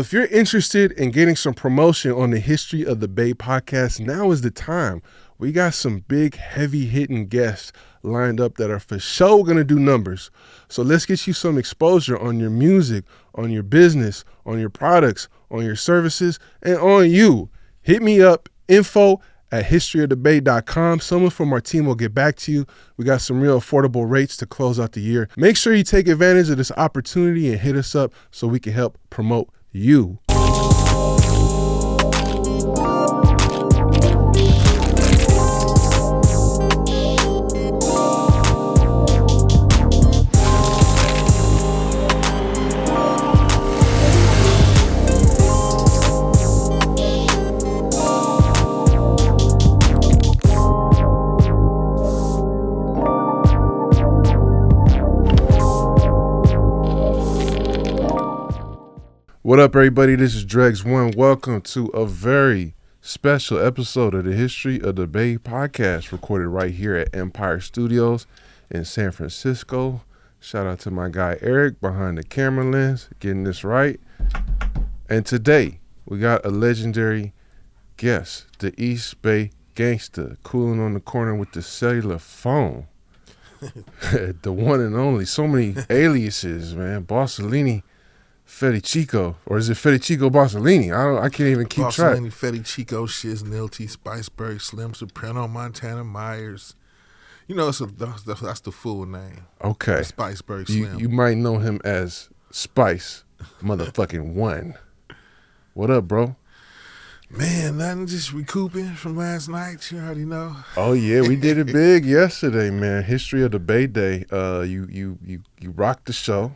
If you're interested in getting some promotion on the History of the Bay podcast, now is the time. We got some big, heavy-hitting guests lined up that are for sure going to do numbers. So let's get you some exposure on your music, on your business, on your products, on your services, and on you. Hit me up, info@historyofthebay.com. Someone from our team will get back to you. We got some real affordable rates to close out the year. Make sure you take advantage of this opportunity and hit us up so we can help promote you. What up, everybody? This is Dregs One. Welcome to a very special episode of the History of the Bay podcast, recorded right here at Empire Studios in San Francisco. Shout out to my guy Eric behind the camera lens, getting this right. And today, we got a legendary guest, the East Bay gangster, cooling on the corner with the cellular phone. The one and only. So many aliases, man. Bossellini. Fetty or is it Fetty Bossellini? I can't even keep track. Bossellini, Fetty Shiz, Nilty, Spiceberg, Slim, Soprano, Montana, Myers. You know, that's the full name. Okay. Spiceberg Slim. You might know him as Spice motherfucking One. What up, bro? Man, nothing, just recouping from last night. You already know. Oh yeah, we did it big yesterday, man. History of the Bay Day. You rocked the show.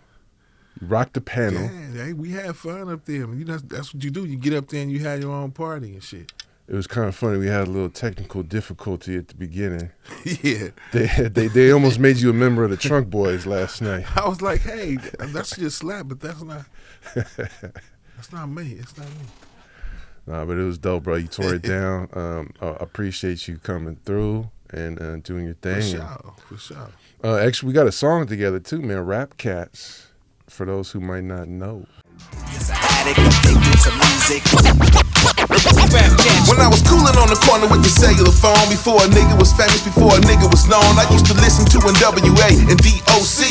You rocked the panel. Yeah, hey, we had fun up there. You know, that's what you do. You get up there and you had your own party and shit. It was kind of funny. We had a little technical difficulty at the beginning. Yeah. They almost made you a member of the Trunk Boys last night. I was like, hey, that's just slap, but that's not me. It's not me. Nah, but it was dope, bro. You tore it down. Appreciate you coming through and doing your thing. For sure. Actually, we got a song together too, man. Rap Cats. For those who might not know. When I was cooling on the corner with the cellular phone, before a nigga was famous, before a nigga was known, I used to listen to NWA and DOC.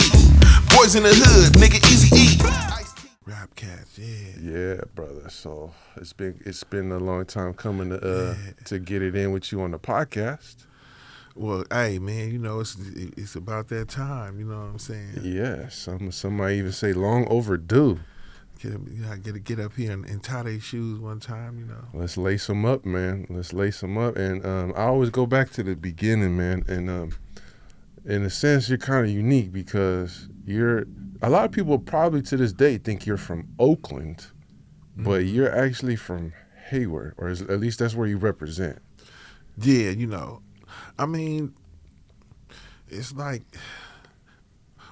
Boys in the Hood, nigga Easy-E. Rap Cats, yeah. Yeah, brother. So it's been a long time coming to get it in with you on the podcast. Well, hey, man, you know, it's about that time, you know what I'm saying? Yeah, some might even say long overdue. I got to get up here and tie their shoes one time, you know. Let's lace them up, man. Let's lace them up. And I always go back to the beginning, man. And in a sense, you're kind of unique because a lot of people probably to this day think you're from Oakland, but you're actually from Hayward, or at least that's where you represent. Yeah, you know. I mean, it's like,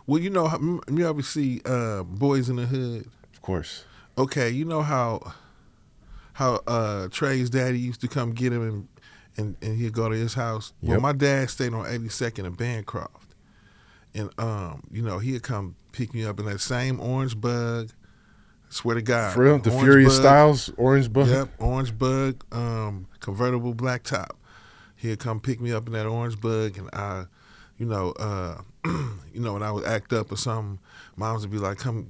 well, you know, you ever see Boys in the Hood? Of course. Okay, you know how Trey's daddy used to come get him and he'd go to his house? Yep. Well, my dad stayed on 82nd and Bancroft. And, you know, he'd come pick me up in that same orange bug. I swear to God. For real? The Furious Bug. Styles orange bug? Yep, orange bug, convertible black top. He'd come pick me up in that orange bug, and when I would act up or something, moms would be like, "Come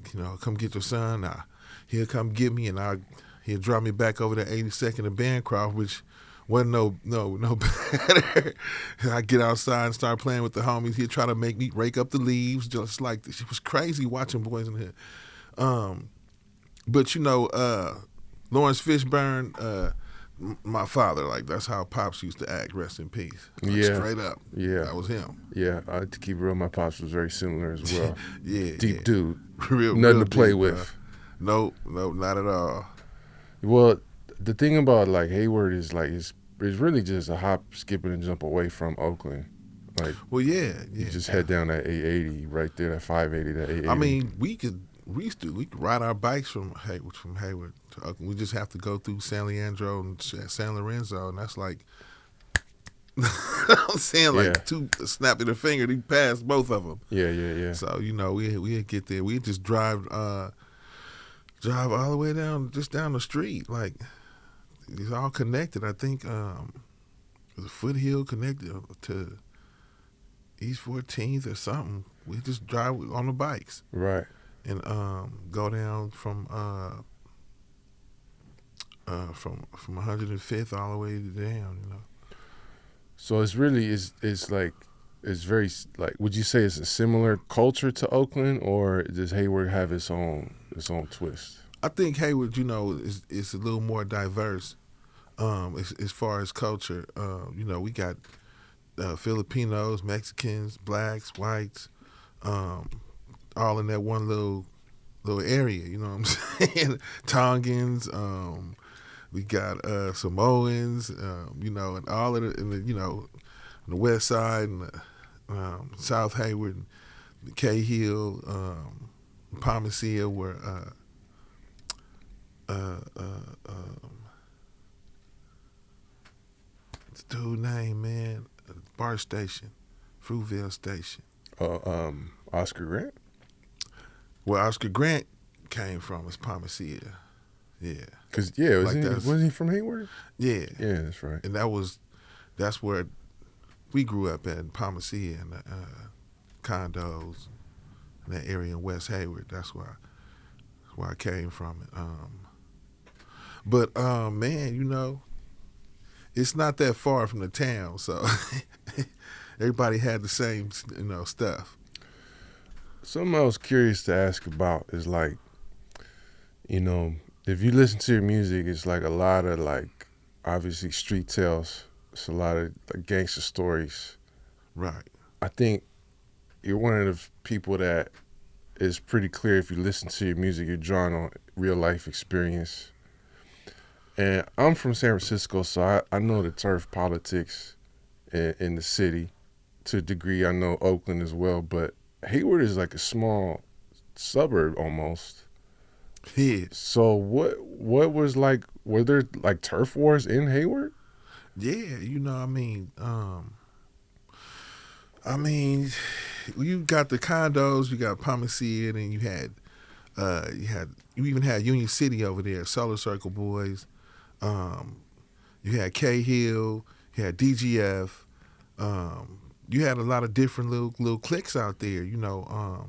get your son." He'd come get me, and he'd drop me back over to 82nd and Bancroft, which wasn't no better. I get outside and start playing with the homies. He'd try to make me rake up the leaves, just like this. It was crazy watching Boys in the Hood. But you know, Lawrence Fishburne. My father, like, that's how Pops used to act, rest in peace. Like, yeah. Straight up. Yeah. That was him. Yeah, to keep it real, my Pops was very similar as well. Yeah. Deep dude. Nothing to play with. Nope, not at all. Well, the thing about, like, Hayward is, like, it's really just a hop, skip, and a jump away from Oakland. Like, well, yeah. You just head down that 880 right there, that 580, that 880. I mean, we could ride our bikes from Hayward to Oakland. We just have to go through San Leandro and San Lorenzo, and that's like, I'm saying, like, two snap of the finger, he passed both of them. Yeah. So, you know, we'd get there. We'd just drive drive all the way down the street. Like, it's all connected. I think there's a foothill connected to East 14th or something. We just drive on the bikes. Right. And go down from 105th all the way down, you know. So it's really it's like it's very like, would you say it's a similar culture to Oakland, or does Hayward have its own twist? I think Hayward, you know, is a little more diverse as far as culture. You know, we got Filipinos, Mexicans, blacks, whites, all in that one little area. You know what I'm saying? Tongans. We got Samoans. You know, and all of the you know, on the west side and South Hayward, the Cahill, Palmacia, where what's the dude name, man? Bar Station, Fruitvale Station. Oscar Grant? Where Oscar Grant came from is Palmacia. Yeah. Cause wasn't Like he from Hayward? Yeah. Yeah, that's right. And that's where we grew up at, in Palmacia, and condos in that area in West Hayward. That's where I came from. But man, you know, it's not that far from the town, so everybody had the same, you know, stuff. Something I was curious to ask about is, like, you know, if you listen to your music, it's like a lot of, like, obviously street tales. It's a lot of like gangster stories. Right. I think you're one of the people that is pretty clear, if you listen to your music, you're drawing on real life experience. And I'm from San Francisco, so I know the turf politics in the city to a degree. I know Oakland as well, but Hayward is like a small suburb almost. Yeah. So what was like, were there like turf wars in Hayward? Yeah, you know, I mean, you got the condos, you got Palmacia, and you even had Union City over there, Solar Circle Boys. You had Cahill, you had DGF. You had a lot of different little cliques out there, you know.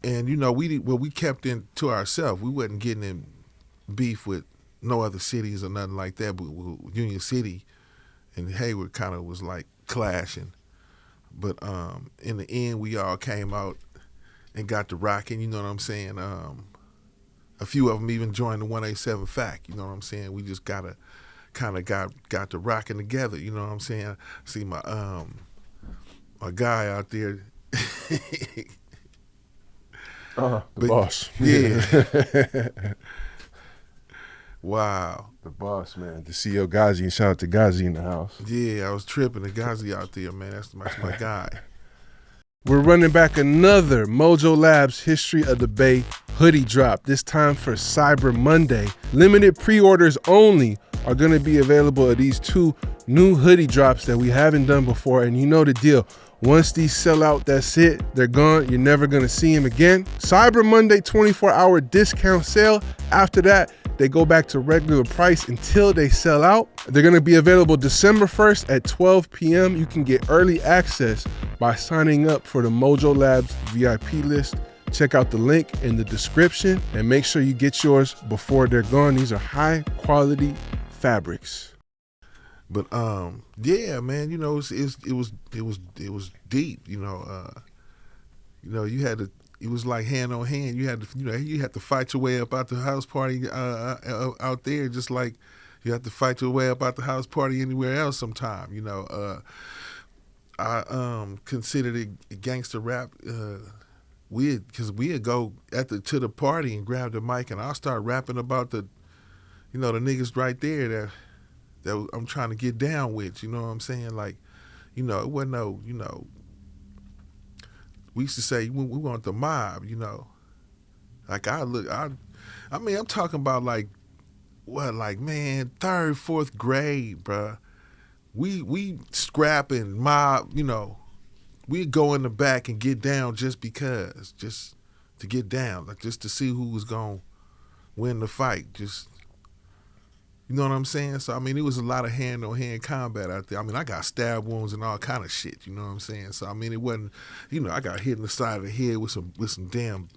And you know, we kept in to ourselves. We wasn't getting in beef with no other cities or nothing like that, but Union City and Hayward kind of was like clashing. But in the end, we all came out and got to rocking, you know what I'm saying? A few of them even joined the 187 Fact, you know what I'm saying? We just got to rocking together, you know what I'm saying? I see my guy out there. The boss. Yeah. Wow. The boss, man. The CEO Ghazi, and shout out to Ghazi in the house. Yeah, I was tripping. The Ghazi out there, man. That's my guy. We're running back another Mojo Labs History of the Bay hoodie drop, this time for Cyber Monday. Limited pre-orders only are going to be available at these two new hoodie drops that we haven't done before, and you know the deal. Once these sell out, that's it. They're gone. You're never going to see them again. Cyber Monday 24-hour discount sale. After that, they go back to regular price until they sell out. They're going to be available December 1st at 12 p.m. You can get early access by signing up for the Mojo Labs VIP list. Check out the link in the description and make sure you get yours before they're gone. These are high quality fabrics. But yeah, man, you know, it was deep, you know. You had to. It was like hand on hand. You had to fight your way up out the house party out there, just like you have to fight your way up out the house party anywhere else. Sometime, you know. I considered it gangster rap. Because we'd go to the party and grab the mic, and I'll start rapping about the niggas right there that I'm trying to get down with. You know what I'm saying? Like, you know, it wasn't no, you know. We used to say we want the mob, you know. Like I mean, I'm talking about like man, 3rd, 4th grade, bruh. We scrapping mob, you know. We'd go in the back and get down just because, to get down, like just to see who was gonna win the fight. Just, you know what I'm saying? So I mean, it was a lot of hand-on-hand combat out there. I mean, I got stab wounds and all kind of shit. You know what I'm saying? So I mean, it wasn't, you know, I got hit in the side of the head with some damn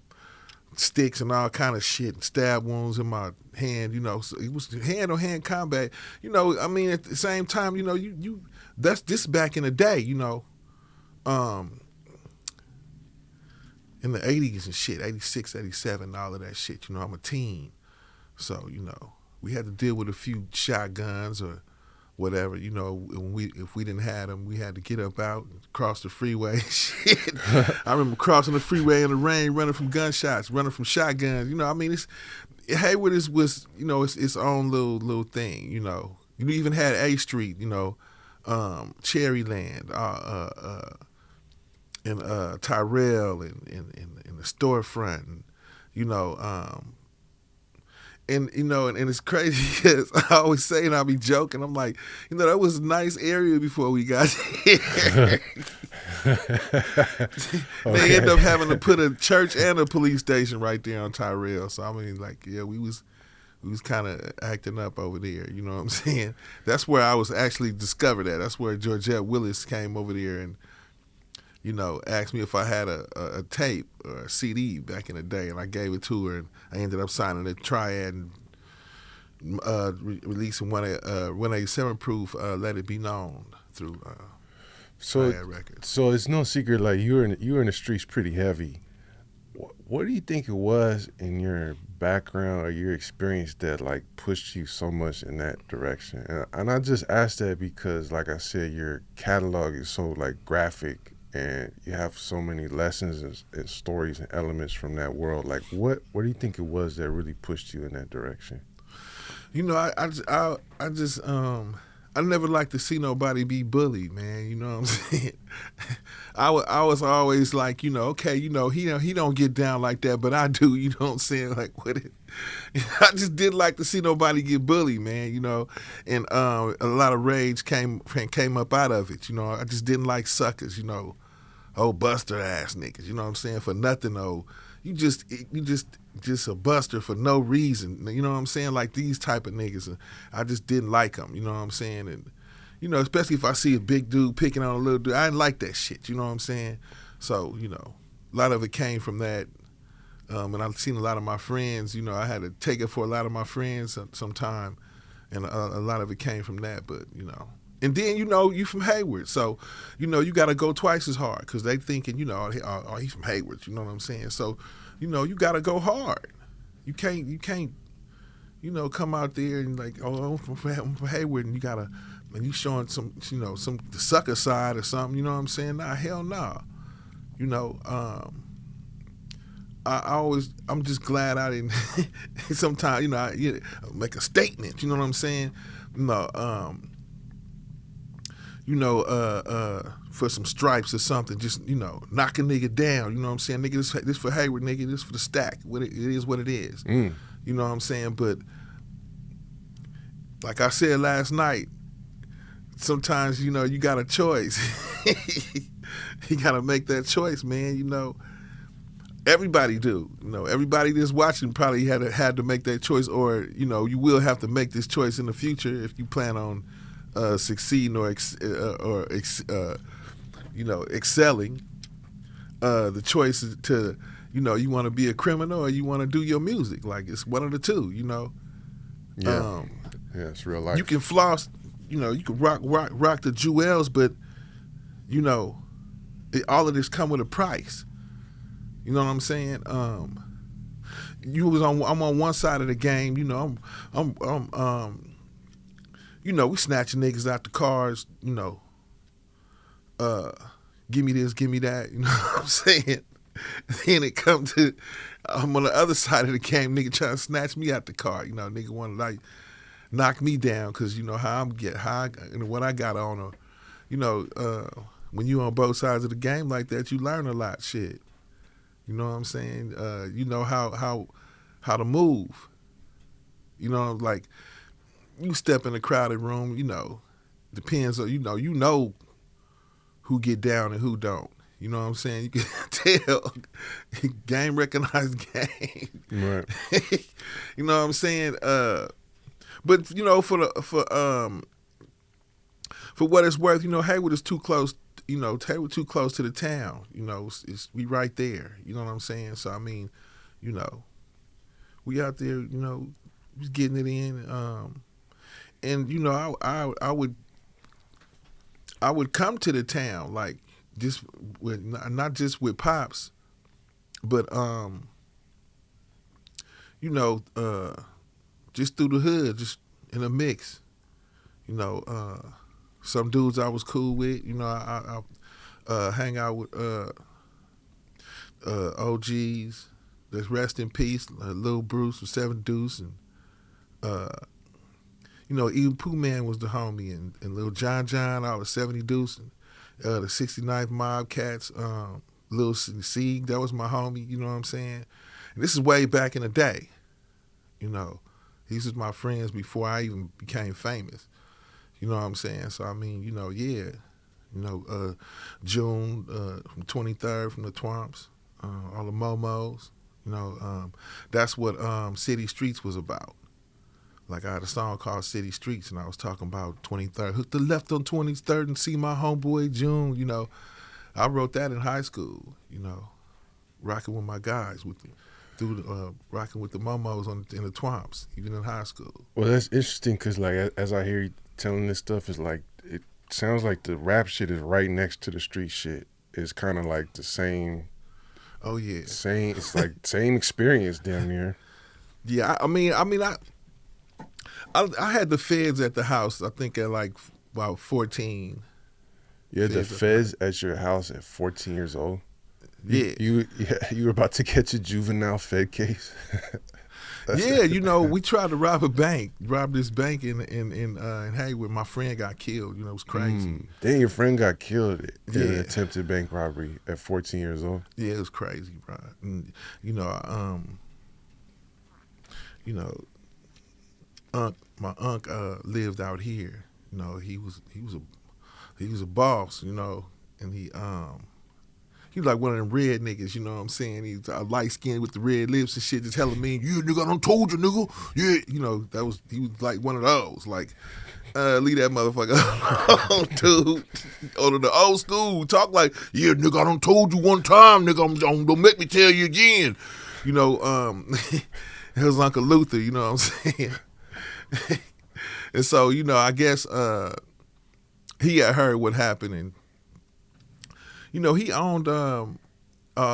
sticks and all kind of shit, and stab wounds in my hand. You know, so it was hand-on-hand combat. You know, I mean, at the same time, you know, you that's this back in the day. You know, in the 80s and shit, 86, 87, all of that shit. You know, I'm a teen, so you know. We had to deal with a few shotguns or whatever, you know. If we didn't have them, we had to get up out and cross the freeway. Shit, I remember crossing the freeway in the rain, running from gunshots, running from shotguns. You know, I mean, Hayward was, you know, its own little thing. You know, you even had A Street, you know, Cherryland, and Tyrell, and the storefront, and, you know. And, you know, and it's crazy because I always say, and I'll be joking, I'm like, you know, that was a nice area before we got here. They end up having to put a church and a police station right there on Tyrell. So, I mean, like, yeah, we was kind of acting up over there, you know what I'm saying? That's where I was actually discovered at. That's where Georgette Willis came over there and, you know, asked me if I had a tape or a CD back in the day, and I gave it to her, and I ended up signing a triad and releasing one a 7 proof Let It Be Known through Triad Records. So it's no secret, like you were in the streets pretty heavy. What do you think it was in your background or your experience that like pushed you so much in that direction? And I just asked that because, like I said, your catalog is so like graphic. And you have so many lessons and stories and elements from that world. Like, what do you think it was that really pushed you in that direction? You know, I never liked to see nobody be bullied, man. You know what I'm saying? I was always like, you know, okay, you know, he don't get down like that, but I do. You know what I'm saying? Like, what it? I just didn't like to see nobody get bullied, man. You know, and a lot of rage came up out of it. You know, I just didn't like suckers. You know, oh, buster ass niggas. You know what I'm saying? For nothing, oh, you just a buster for no reason. You know what I'm saying? Like these type of niggas, I just didn't like them. You know what I'm saying? And you know, especially if I see a big dude picking on a little dude, I didn't like that shit. You know what I'm saying? So you know, a lot of it came from that. And I've seen a lot of my friends, you know, I had to take it for a lot of my friends sometime, and a lot of it came from that, but, you know. And then, you know, you from Hayward, so, you know, you got to go twice as hard because they thinking, you know, oh, he's from Hayward, you know what I'm saying? So, you know, you got to go hard. You can't, you know, come out there and like, oh, I'm from Hayward, and you got to, and you showing some, you know, the sucker side or something, you know what I'm saying? Nah, hell nah. You know, I'm just glad I didn't. Sometimes, you know, I make a statement. You know what I'm saying? You know, for some stripes or something. Just, you know, knock a nigga down. You know what I'm saying? Nigga, this for Hayward. Nigga, this for the stack. It is what it is. You know what I'm saying? But like I said last night, sometimes, you know, you got a choice. You got to make that choice, man. You know. Everybody do. You know, everybody that's watching probably had to make that choice, or, you know, you will have to make this choice in the future if you plan on succeeding or you know, excelling. The choice is to, you know, you want to be a criminal or you want to do your music. Like, it's one of the two, you know. Yeah, yeah, it's real life. You can floss, you know, you can rock the jewels, but, you know, all of this come with a price. You know what I'm saying? I'm on one side of the game. You know, you know, we snatching niggas out the cars. You know, give me this, give me that. You know what I'm saying? Then it comes to, I'm on the other side of the game. Nigga trying to snatch me out the car. You know, nigga want to like knock me down because you know how and what I got on. Or, you know, when you on both sides of the game like that, you learn a lot. Shit. You know what I'm saying? You know how to move. You know, like you step in a crowded room, you know, depends on, you know who get down and who don't. You know what I'm saying? You can tell game recognized game. Right. You know what I'm saying? But you know, for what it's worth, you know, Hayward is too close. You know, Hayward too close to the town. You know, we right there. You know what I'm saying? So I mean, you know, we out there. You know, we getting it in. And you know, I would come to the town like just with not just with pops, but you know, just through the hood, just in a mix. You know, some dudes I was cool with. You know, I hang out with OGs. Let's rest in peace, Lil Bruce from 7 Deuce, and you know, even Pooh Man was the homie, and Lil John out of 70 Deuce, and the 69th Mob Cats, Lil Sieg, that was my homie. You know what I'm saying? And this is way back in the day. You know, these was my friends before I even became famous. You know what I'm saying? So I mean, you know, yeah. You know, June from 23rd from the Twomps, all the Momos. You know, that's what City Streets was about. Like I had a song called City Streets, and I was talking about 23rd. Hook the left on 23rd and see my homeboy June. You know, I wrote that in high school. You know, rocking with my guys rocking with the Momos in the Twomps, even in high school. Well, that's interesting because like as I hear you telling this stuff, it's like it sounds like the rap shit is right next to the street shit. It's kind of like the same. Oh yeah, same. It's like same experience, damn near. Yeah, I mean, I had the feds at the house. I think at like about 14. You had the feds at your house at 14 years old. Yeah, you were about to catch a juvenile fed case. Yeah, you know, we tried to rob this bank in Hayward. My friend got killed. You know, it was crazy. Then your friend got killed in Yeah. an attempted bank robbery at 14 years old. Yeah, it was crazy, bro. And, you know, my unc lived out here. You know, he was a boss. You know, and he was like one of them red niggas, you know what I'm saying? He's light skinned with the red lips and shit, just telling me, yeah, nigga, I done told you, nigga. Yeah, you know, he was like one of those. Like, leave that motherfucker alone, dude. Or to the old school, talk like, yeah, nigga, I done told you one time, nigga, don't make me tell you again. You know, it was Uncle Luther, you know what I'm saying? And so, you know, I guess he had heard what happened, and you know, he owned it was a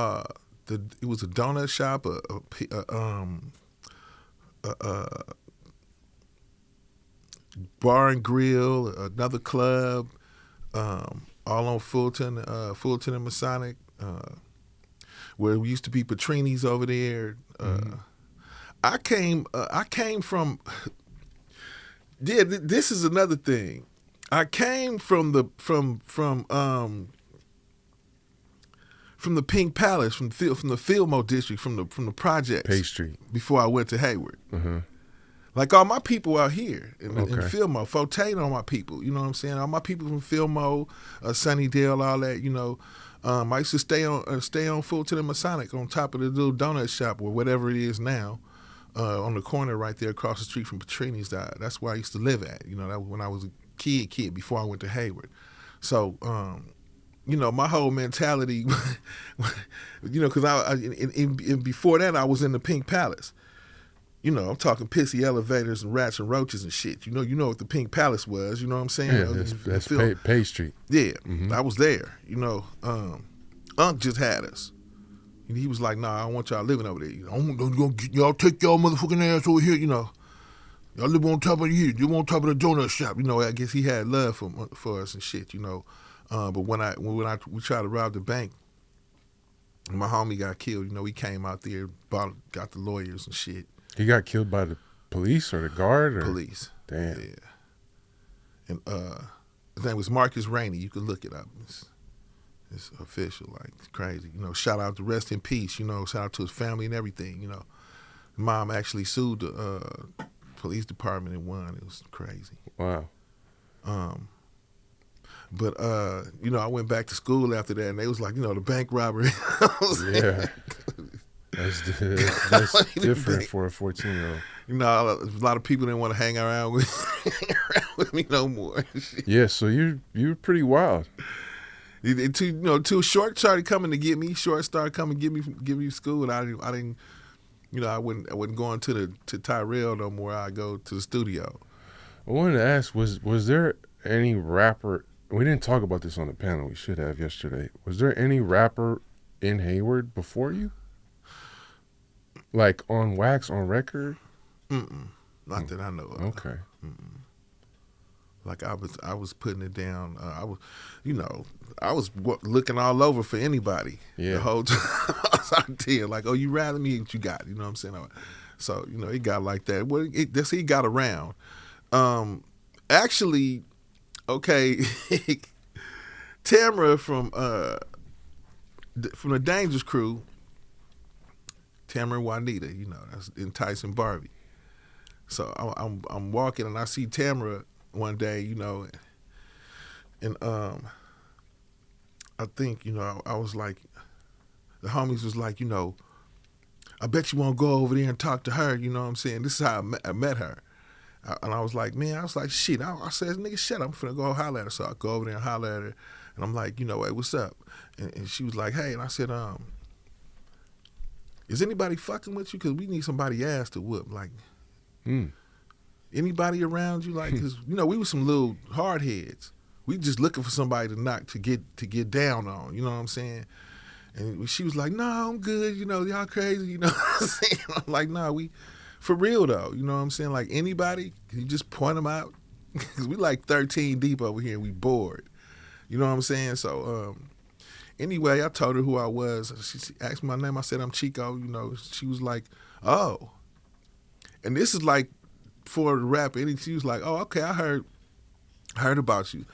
donut shop, a bar and grill, another club, all on Fulton and Masonic, where we used to be Patrinis over there. I came from. Yeah, this is another thing. I came from the Pink Palace, from the Fillmore district, from the projects. Pay Street. Before I went to Hayward. Mm-hmm. Like all my people out here in Okay. Fillmore, Forte, all my people. You know what I'm saying? All my people from Fillmore, Sunnydale, all that. You know, I used to stay on Fulton and Masonic on top of the little donut shop or whatever it is now, on the corner right there across the street from Patrini's. That's where I used to live at. You know, that was when I was a kid before I went to Hayward. So. You know, my whole mentality, you know, because before that I was in the Pink Palace. You know, I'm talking pissy elevators and rats and roaches and shit. You know what the Pink Palace was. You know what I'm saying? Yeah, that's Pay Street. Yeah, Mm-hmm. I was there. You know, Unc just had us. And he was like, "Nah, I don't want y'all living over there. Y'all take y'all motherfucking ass over here. You know, y'all live on top of here. You on top of the donut shop. You know, I guess he had love for us and shit. You know." But when we tried to rob the bank, my homie got killed. You know, he came out there, got the lawyers and shit. He got killed by the police or the guard? Or? Police. Damn. Yeah. And his name was Marcus Rainey. You can look it up. It's official. Like, it's crazy. You know, shout out to Rest in Peace. You know, shout out to his family and everything. You know, Mom actually sued the police department and won. It was crazy. Wow. But you know, I went back to school after that, and they was like, you know, the bank robbery. Yeah. That's different for a 14-year-old. You know, a lot of people didn't want to hang around with me no more. Yeah, so you're pretty wild. Too Short started coming to get me. Short started coming to get me to school, and I didn't. You know, I wasn't going to Tyrell no more. I go to the studio. I wanted to ask, was there any rapper? We didn't talk about this on the panel. We should have yesterday. Was there any rapper in Hayward before you? Like on wax, on record? Not that I know of. Okay. Like I was putting it down. I was looking all over for anybody. Yeah. The whole time. I was out there like, oh, you rather me what you got. You know what I'm saying? So, you know, it got like that. Well, he got around. Actually, okay, Tamara from the Dangerous Crew, Tamara and Juanita, you know, that's enticing Barbie. So I'm walking and I see Tamara one day, you know, and I think, you know, I was like, the homies was like, you know, I bet you won't go over there and talk to her, you know what I'm saying? This is how I met her. And I was like, shit. I said, nigga, shut up. I'm finna go holler at her. So I go over there and holler at her. And I'm like, you know, hey, what's up? And she was like, hey. And I said, is anybody fucking with you? Because we need somebody ass to whoop. Like, anybody around you? Like, because, you know, we were some little hard heads. We just looking for somebody to knock, to get down on. You know what I'm saying? And she was like, no, I'm good. You know, y'all crazy. You know what I'm saying? I'm like, nah, we... For real, though, you know what I'm saying? Like, anybody, you just point them out. Because we like 13 deep over here and we bored. You know what I'm saying? So, anyway, I told her who I was. She asked my name. I said, I'm Chico. You know, she was like, oh. And this is like for the rapper. And she was like, oh, okay, I heard about you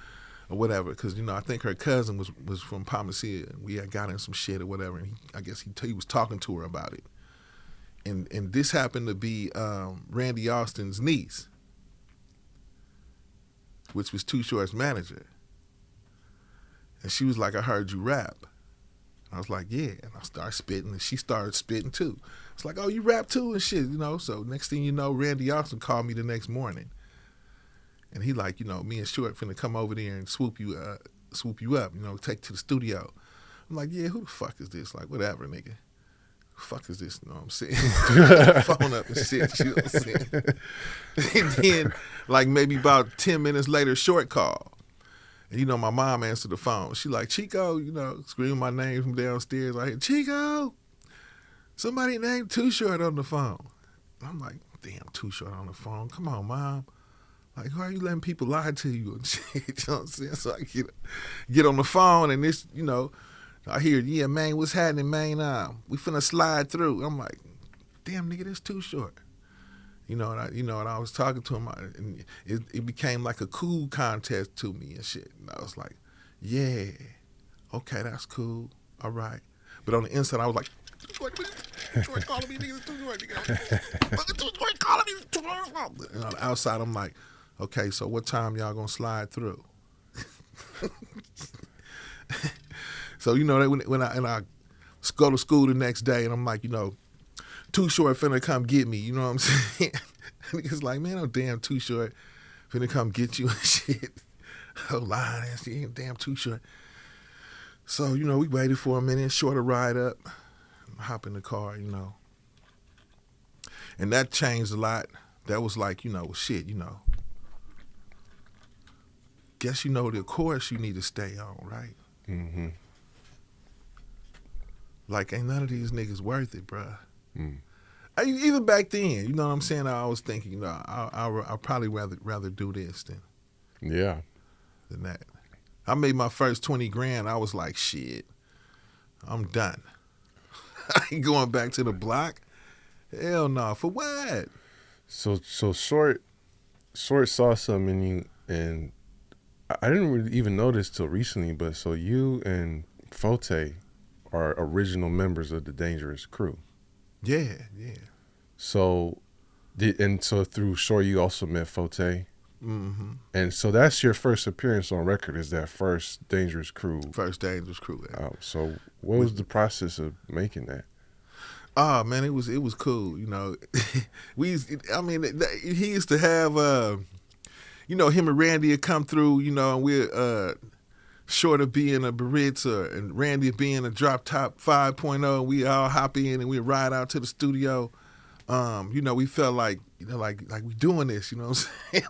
or whatever. Because, you know, I think her cousin was from Palmacia. And we had got in some shit or whatever. And I guess he was talking to her about it. And this happened to be Randy Austin's niece, which was Too Short's manager. And she was like, I heard you rap. I was like, yeah. And I started spitting, and she started spitting too. It's like, oh, you rap too and shit, you know? So next thing you know, Randy Austin called me the next morning. And he like, you know, me and Short finna come over there and swoop you up, you know, take to the studio. I'm like, yeah, who the fuck is this? Like, whatever, nigga. Fuck is this? You know what I'm saying? Phone up and shit. You know what I'm saying? And then, like maybe about 10 minutes later, Short call. And you know, my mom answered the phone. She like, Chico, you know, screaming my name from downstairs. I hear, Chico, somebody named Too Short on the phone. And I'm like, damn, Too Short on the phone. Come on, Mom. Like, why are you letting people lie to you and shit? You know what I'm saying? So I get on the phone and this, you know, I hear, yeah, man, what's happening, man? We finna slide through. I'm like, damn, nigga, this Too Short. You know, and I was talking to him, and it became like a cool contest to me and shit. And I was like, yeah, okay, that's cool, all right. But on the inside, I was like, Too Short calling me, niggas, Too Short, nigga. Too Short calling me, Too Short. And on the outside, I'm like, okay, so what time y'all gonna slide through? So, you know, when I go to school the next day, and I'm like, you know, Too Short finna come get me, you know what I'm saying? Niggas like, man, oh, damn Too Short finna come get you and shit. Oh, lying ass, damn Too Short. So, you know, we waited for a minute, Short a ride up, hop in the car, you know. And that changed a lot. That was like, you know, shit, you know. Guess you know the course you need to stay on, right? Mm-hmm. Like, ain't none of these niggas worth it, bruh. Even back then, you know what I'm saying? I was thinking, you know, I'd probably rather do this than that. I made my first 20 grand. I was like, shit, I'm done. I ain't going back to the block. Hell no. For what? So Short saw something in you, and I didn't really even know this till recently, but so you and Fote are original members of the Dangerous Crew. Yeah. So through Short, you also met Fote? Mm-hmm. And so that's your first appearance on record, is that first Dangerous Crew. First Dangerous Crew. So what was the process of making that? Oh man, it was cool. You know, he used to have him and Randy would come through. You know, and we're short of being a Baritza and Randy being a drop top 5.0. And we all hop in and we ride out to the studio. We felt like we doing this, you know what I'm saying?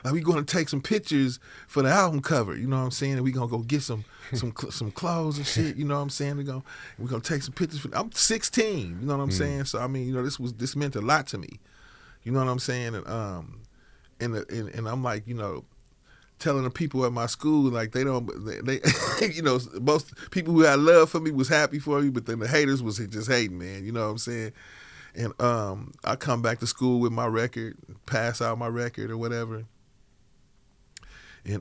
like we going to take some pictures for the album cover, you know what I'm saying? And we going to go get some clothes and shit, you know what I'm saying? We're going to take some pictures. I'm 16, you know what I'm saying? So, I mean, this meant a lot to me, you know what I'm saying? And I'm like, telling the people at my school, like they most people who had love for me was happy for me, but then the haters was just hating, man, you know what I'm saying? And I come back to school with my record, pass out my record or whatever. And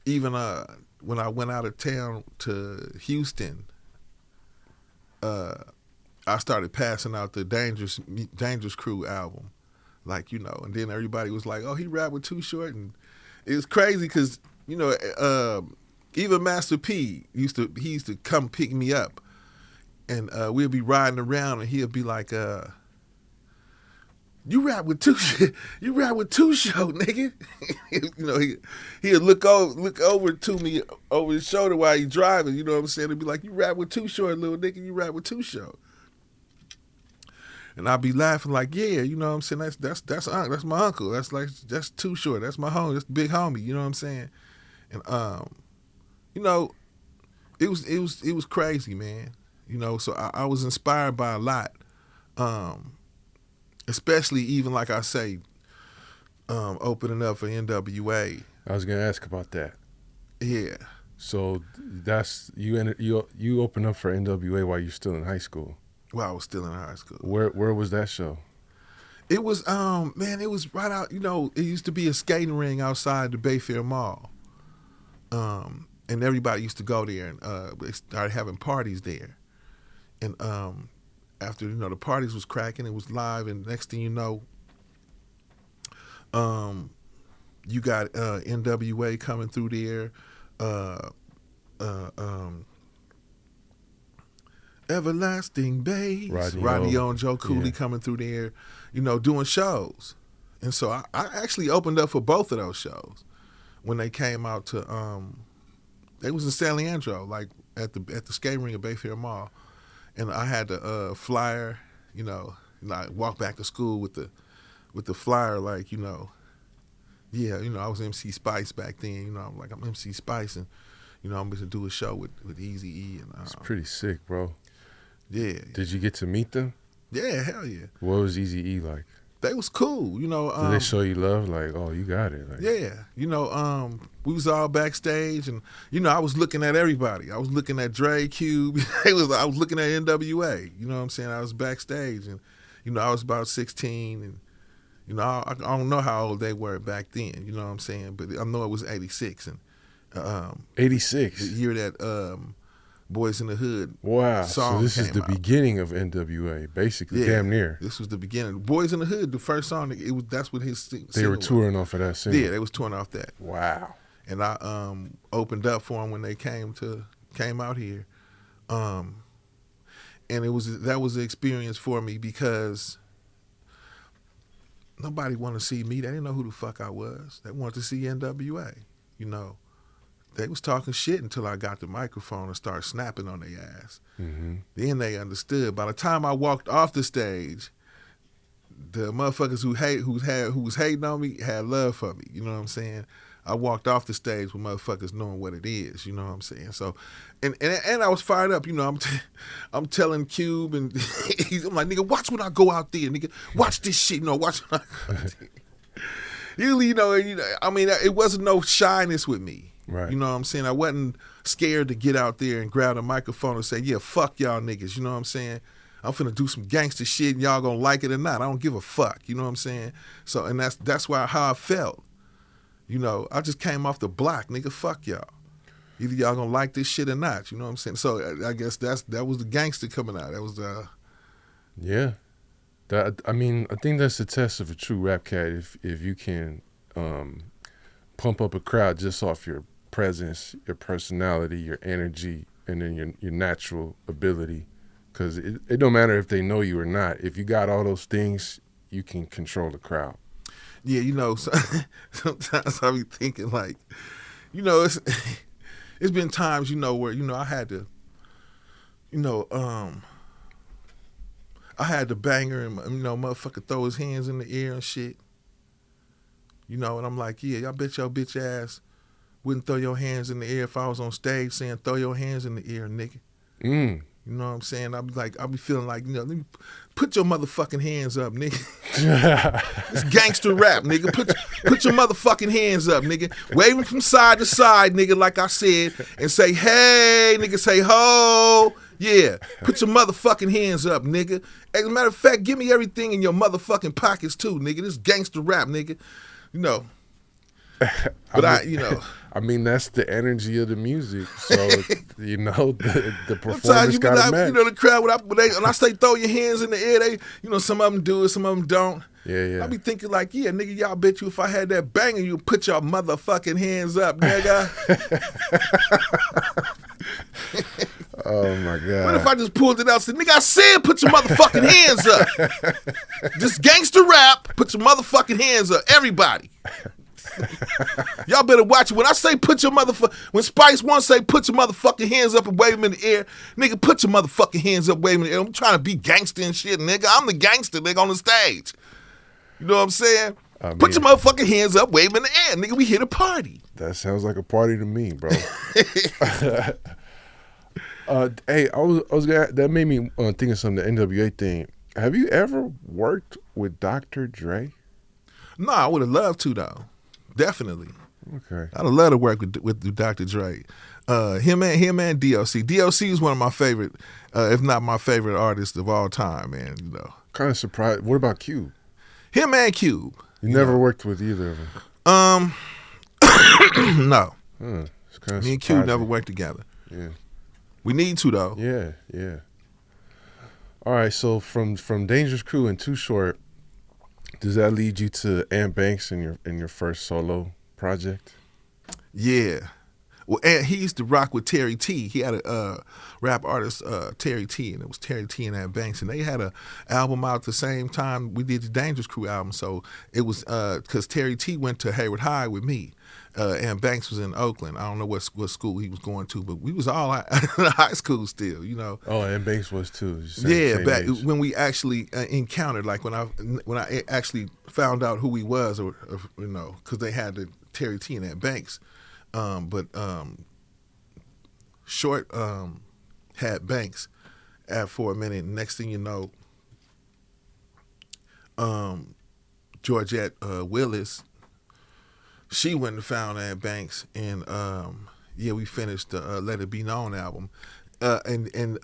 even when I went out of town to Houston, I started passing out the Dangerous Crew album, and then everybody was like, "Oh, he rapped with Too Short," and it was crazy because even Master P used to come pick me up. And we'll be riding around, and he'll be like, "You rap with Too Short, nigga." He'll look over to me over his shoulder while he's driving. You know what I'm saying? He'll be like, "You rap with Too Short, little nigga. You rap with Too Short." And I'll be laughing like, "Yeah, you know what I'm saying? That's my uncle. That's Too Short. That's my homie. That's the big homie." You know what I'm saying? And it was crazy, man. So I was inspired by a lot, especially even like I say, opening up for NWA. I was gonna ask about that. Yeah. So that's you opened up for NWA while you're still in high school. While I was still in high school. Where was that show? It was it was right out. It used to be a skating ring outside the Bayfair Mall, and everybody used to go there, and they started having parties there. And after the parties was cracking, it was live, and next thing you know, you got NWA coming through there, Everlasting Bass, Rodney O and Joe Cooley coming through there, doing shows, and so I actually opened up for both of those shows when they came out to. They was in San Leandro, like at the skating ring at Bayfair Mall. And I had the flyer, I walked back to school with the flyer, I was MC Spice back then, I'm MC Spice, and I'm going to do a show with Eazy-E. And it's pretty sick, bro. Yeah. Did you get to meet them? Yeah, hell yeah. What was Eazy-E like? They was cool, Did they show you love? Like, oh, you got it. Like, yeah, we was all backstage, and I was looking at everybody. I was looking at Dre Cube. I was looking at NWA. You know what I'm saying? I was backstage, and I was about 16, and I don't know how old they were back then. You know what I'm saying? But I know it was 86, and 86, the year that Boys in the Hood. Wow. So this is the out. beginning of NWA, basically, damn near. This was the beginning. Boys in the Hood, the first song, that's what his They were touring off of that single. Yeah, they was touring off that. Wow. And I opened up for them when they came out here. And that was an experience for me because nobody wanted to see me. They didn't know who the fuck I was. They wanted to see NWA, They was talking shit until I got the microphone and started snapping on their ass. Mm-hmm. Then they understood. By the time I walked off the stage, the motherfuckers who was hating on me had love for me. You know what I'm saying? I walked off the stage with motherfuckers knowing what it is. You know what I'm saying? So, and I was fired up. I'm telling Cube, and I'm like, nigga, watch when I go out there, nigga. Watch this shit. Watch when I go out there. Usually, it wasn't no shyness with me. Right. You know what I'm saying? I wasn't scared to get out there and grab a microphone and say, yeah, fuck y'all niggas. You know what I'm saying? I'm finna do some gangster shit and y'all gonna like it or not. I don't give a fuck. You know what I'm saying? So, and that's how I felt. I just came off the block, nigga, fuck y'all. Either y'all gonna like this shit or not. You know what I'm saying? So I guess that was the gangster coming out. That was Yeah. I mean, I think that's the test of a true rap cat. If you can pump up a crowd just off your presence, your personality, your energy, and then your natural ability. Because it don't matter if they know you or not. If you got all those things, you can control the crowd. Yeah, you know, sometimes I be thinking like, you know, it's been times, you know, where, you know, I had to, you know, I had to bang her and, you know, motherfucker throw his hands in the air and shit. You know, and I'm like, yeah, I bet your bitch ass wouldn't throw your hands in the air if I was on stage saying throw your hands in the air, nigga. Mm. You know what I'm saying? I'll be feeling like, you know, let me put your motherfucking hands up, nigga. It's gangster rap, nigga. Put your motherfucking hands up, nigga. Waving from side to side, nigga, like I said, and say, hey, nigga, say ho. Yeah, put your motherfucking hands up, nigga. As a matter of fact, give me everything in your motherfucking pockets too, nigga. This gangster rap, nigga. You know. But you know. I mean, that's the energy of the music. So, you know, the performance got to match. You know, the crowd, when I say throw your hands in the air, they, you know, some of them do it, some of them don't. Yeah. I be thinking like, yeah, nigga, y'all bet you if I had that banger, you put your motherfucking hands up, nigga. Oh, my God. What if I just pulled it out and said, nigga, I said put your motherfucking hands up. This gangster rap, put your motherfucking hands up. Everybody. Y'all better watch it. When I say put your when Spice One say put your motherfucking hands up and wave them in the air, nigga, put your motherfucking hands up, wave them in the air. I'm trying to be gangster and shit, nigga. I'm the gangster, nigga, on the stage. You know what I'm saying? Put your motherfucking hands up, wave them in the air, nigga. We here to party. That sounds like a party to me, bro. Hey, that made me think of something. The NWA thing. Have you ever worked with Dr. Dre? No, I would have loved to though. Definitely. Okay. I'd love to work with Dr. Dre. Him and DOC. DOC is one of my favorite, if not my favorite artist of all time, man. You know. Kind of surprised. What about Cube? Him and Cube. You never worked with either of them? No. It's kind of Me and Cube never worked together. Yeah. We need to though. Yeah. All right. So from Dangerous Crew and Too Short, does that lead you to Ant Banks in your first solo project? Yeah. Well, he used to rock with Terry T. He had a rap artist, Terry T, and it was Terry T and Ant Banks, and they had an album out at the same time we did the Dangerous Crew album. So it was because Terry T went to Hayward High with me. Ant Banks was in Oakland. I don't know what school he was going to, but we was all in high school still, you know. Oh, Ant Banks was too. Same back age. When we actually encountered, like when I actually found out who he was, or you know, because they had the Terry T and Ant Banks. But Short had Banks for a minute. Next thing you know, Georgette Willis, she went and found Ant Banks, and we finished the Let It Be Known album. And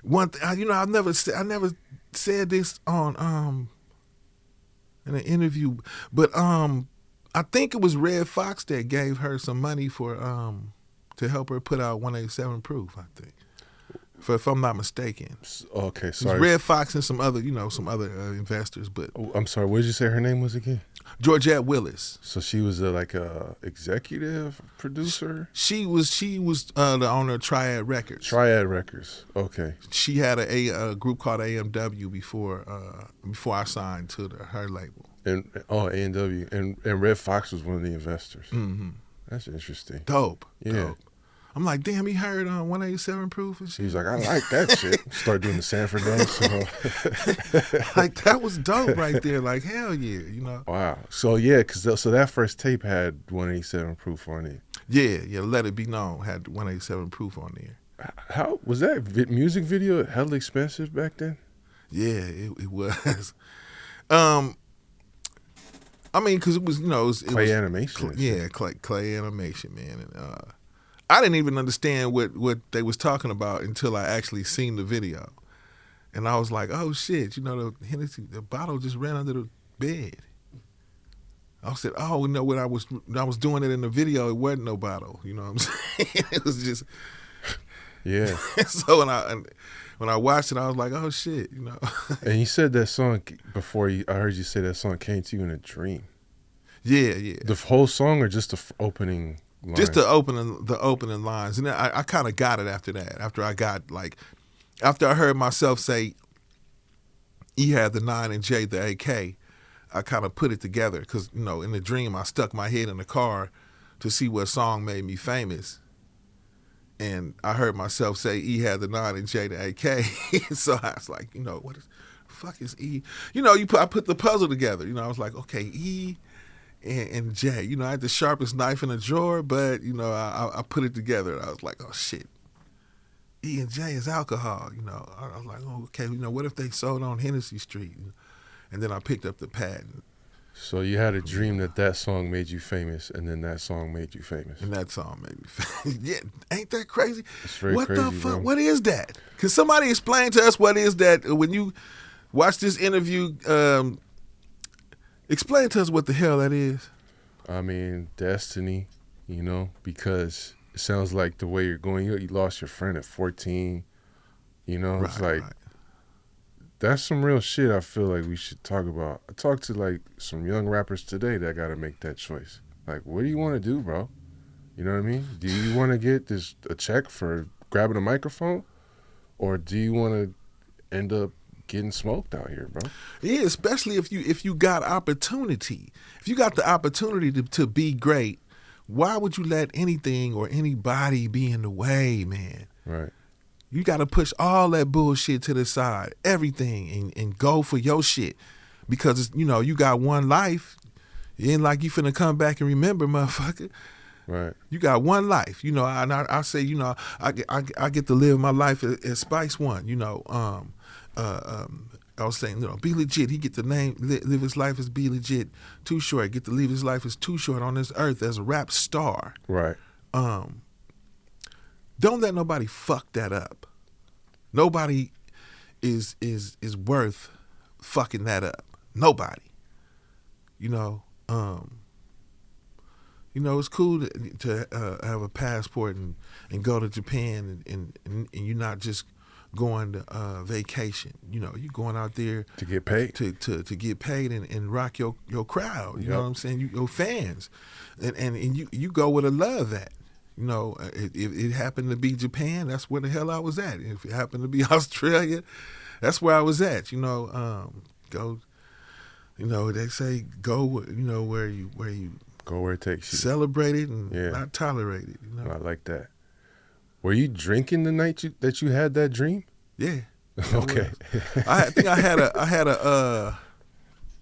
one thing, you know, I never said this on in an interview, but I think it was Red Fox that gave her some money for to help her put out 187 Proof, I think. If I'm not mistaken. Okay, sorry. Red Fox and some other investors, but I'm sorry, what did you say her name was again? Georgette Willis. So she was like a executive producer? She was the owner of Triad Records. Triad Records. Okay. She had a group called AMW before I signed to her label. And A&W, and Red Fox was one of the investors. Mm-hmm. That's interesting. Dope. Yeah. Dope. I'm like, damn, he heard 187 Proof and shit. He's like, I like that shit. Start doing the Sanford dance. Like, that was dope right there. Like, hell yeah, you know. Wow. So yeah, so that first tape had 187 Proof on it. Yeah. Let It Be Known had 187 Proof on there. How was that music video hella expensive back then? Yeah, it was. I mean, because it was, you know, it clay was animation. Clay animation, man. And I didn't even understand what they was talking about until I actually seen the video, and I was like, oh shit, you know, the bottle just ran under the bed. I said, oh, you know, when I was doing it in the video, it wasn't no bottle. You know what I'm saying? It was just yeah. So when when I watched it, I was like, oh shit, And you said that song before. I heard you say that song came to you in a dream. Yeah. The whole song or just the opening lines? Just the opening lines, and then I kind of got it after that. After I heard myself say, "E had the 9 and J the AK," I kind of put it together because in the dream I stuck my head in the car to see what song made me famous, and I heard myself say, "E had the 9 and J the AK," so I was like, what is the fuck is E? I put the puzzle together. I was like, okay, E. And J, I had the sharpest knife in the drawer, but I put it together. I was like, oh shit, E and J is alcohol. I was like, oh, okay, what if they sold on Hennessy Street? And then I picked up the pad. So you had a dream that song made you famous, and then that song made you famous. And that song made me famous. Yeah, ain't that crazy? It's very what crazy, the fuck? bro. What is that? Can somebody explain to us what is that? When you watch this interview, explain to us what the hell that is. I mean, destiny, because it sounds like the way you're going, you lost your friend at 14, it's like, that's some real shit I feel like we should talk about. I talked to like some young rappers today that got to make that choice. Like, what do you want to do, bro? You know what I mean? Do you want to get a check for grabbing a microphone? Or do you want to end up getting smoked out here, bro? Yeah, especially if you got opportunity. If you got the opportunity to be great, why would you let anything or anybody be in the way, man? Right. You got to push all that bullshit to the side, everything, and go for your shit. Because, you got one life. It ain't like you finna come back and remember, motherfucker. Right. You got one life. And I say, I get to live my life as Spice One, I was saying, be legit. He get to live his life as be legit. Too Short get to live his life as Too Short on this earth as a rap star. Right. Don't let nobody fuck that up. Nobody is worth fucking that up. Nobody. It's cool to have a passport and go to Japan and you're not just going to vacation. You're going out there To get paid. To get paid and rock your crowd. You know what I'm saying? Your fans, and you go with a love that. If it happened to be Japan, that's where the hell I was at. If it happened to be Australia, that's where I was at. Go. They say go. Where you go where it takes you. Celebrate it and not tolerate it. I like that. Were you drinking the night that you had that dream? Yeah. Okay. I think I had a.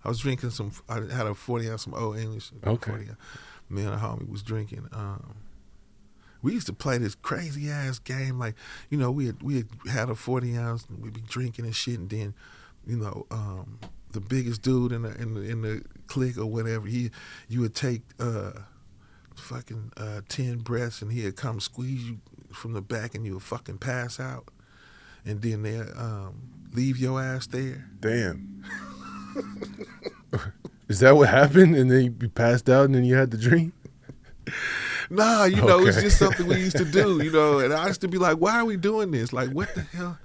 I was drinking some. I had a 40 ounce, some Old English. Okay. 40 ounce. Me and a homie was drinking. We used to play this crazy ass game. Like, we had a 40 ounce. And we'd be drinking and shit, and then, the biggest dude in the clique or whatever, you would take fucking 10 breaths, and he'd come squeeze you from the back, and you would fucking pass out, and then they leave your ass there. Damn. Is that what happened? And then you passed out, and then you had the dream? Nah, it's just something we used to do, and I used to be like, why are we doing this? Like, what the hell?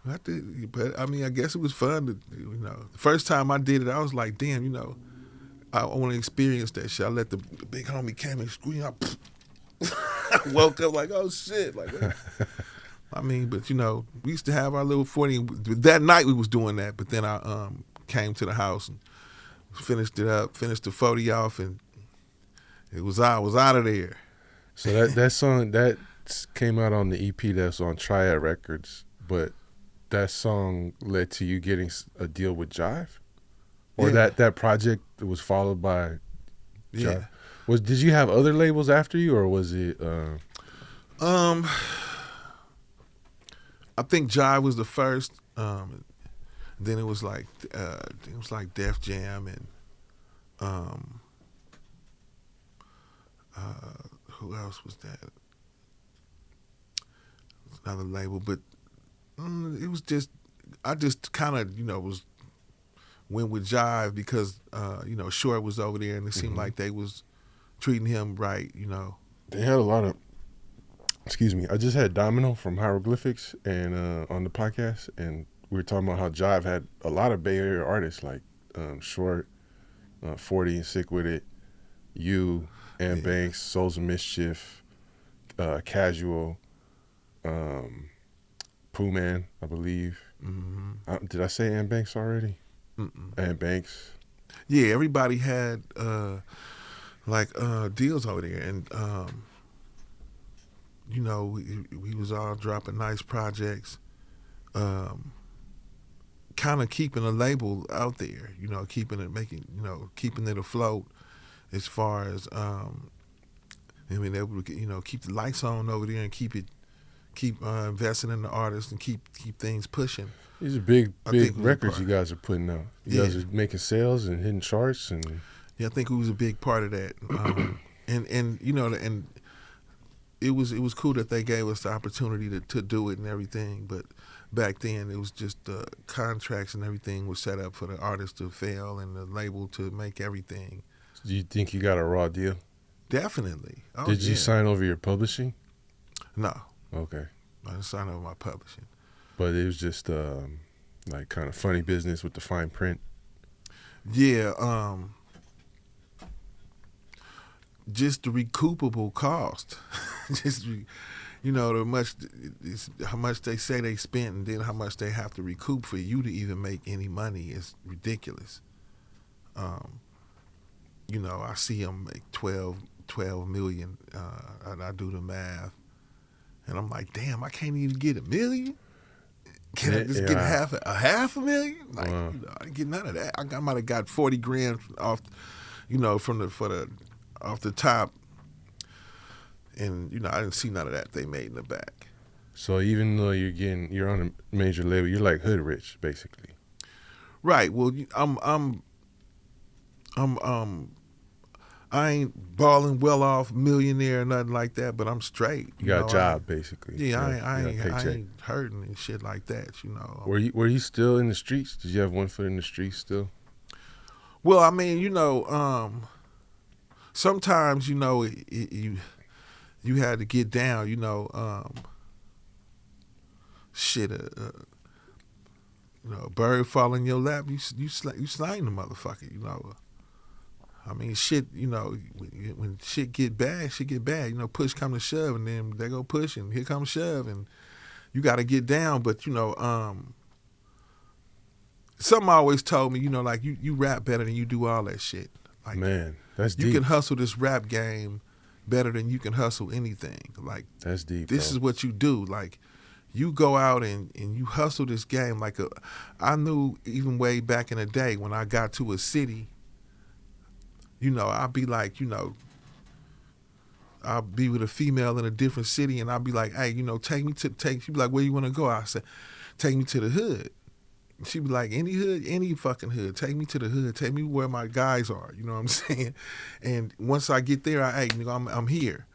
But I mean, I guess it was fun to, the first time I did it, I was like, damn, I want to experience that shit. I let the big homie came and scream out. I woke up like, oh shit. Like, I mean, but we used to have our little 40. That night we was doing that, but then I came to the house and finished it up, finished the 40 off, and I was out of there. So that song that came out on the EP that's on Triad Records, but that song led to you getting a deal with Jive, or that project was followed by Jive. Yeah. Did you have other labels after you, or was it? I think Jive was the first. Then it was like Def Jam and who else was that? Another label, but it was just I just kind of was went with Jive because Short was over there and it seemed like they was treating him right. They had a lot excuse me, I just had Domino from Hieroglyphics and on the podcast, and we were talking about how Jive had a lot of Bay Area artists like Short, 40 and Sick With It, You, and Banks, Souls of Mischief, Casual, Pooh Man, I believe. Mm-hmm. Did I say Ann Banks already? Mm-mm. Ann Banks. Yeah, everybody had deals over there, and we was all dropping nice projects, kind of keeping a label out there, keeping it afloat as far as able to keep the lights on over there and keep investing in the artists and keep things pushing. These are big records you guys are putting out. You guys are making sales and hitting charts, and I think it was a big part of that. And it was cool that they gave us the opportunity to do it and everything. But back then, it was just contracts and everything was set up for the artist to fail and the label to make everything. Do you think you got a raw deal? Definitely. Oh, Did you sign over your publishing? No. Okay. I didn't sign over my publishing. But it was just like kind of funny business with the fine print. Yeah. Just the recoupable cost. Just how much they say they spent and then how much they have to recoup for you to even make any money is ridiculous. I see them make 12 million, and I do the math, and I'm like, damn, I can't even get $1 million. Can I just get half a million? Like, I didn't get none of that. I might have got 40 grand off, off the top, and I didn't see none of that they made in the back. So even though you're on a major label, you're like hood rich, basically. Right. Well, I ain't balling well off millionaire or nothing like that, but I'm straight. You got a job, basically. Yeah, I ain't hurting and shit like that, Were you still in the streets? Did you have one foot in the streets still? Well, I mean, sometimes, you had to get down, a bird fall in your lap, you slang the motherfucker, I mean, shit, when shit get bad, push come to shove, and then they go push, and here comes shove, and you got to get down. But, something always told me, like, you rap better than you do all that shit. Like, man, that's deep. You can hustle this rap game better than you can hustle anything. Like, that's deep. This is what you do. Like, you go out and you hustle this game. Like, I knew even way back in the day when I got to a city, I'd be like, I'll be with a female in a different city, and I'll be like, hey, she'd be like, where you want to go? I said, take me to the hood. She'd be like, any hood, any fucking hood. Take me to the hood. Take me where my guys are. You know what I'm saying? And once I get there, I'm here.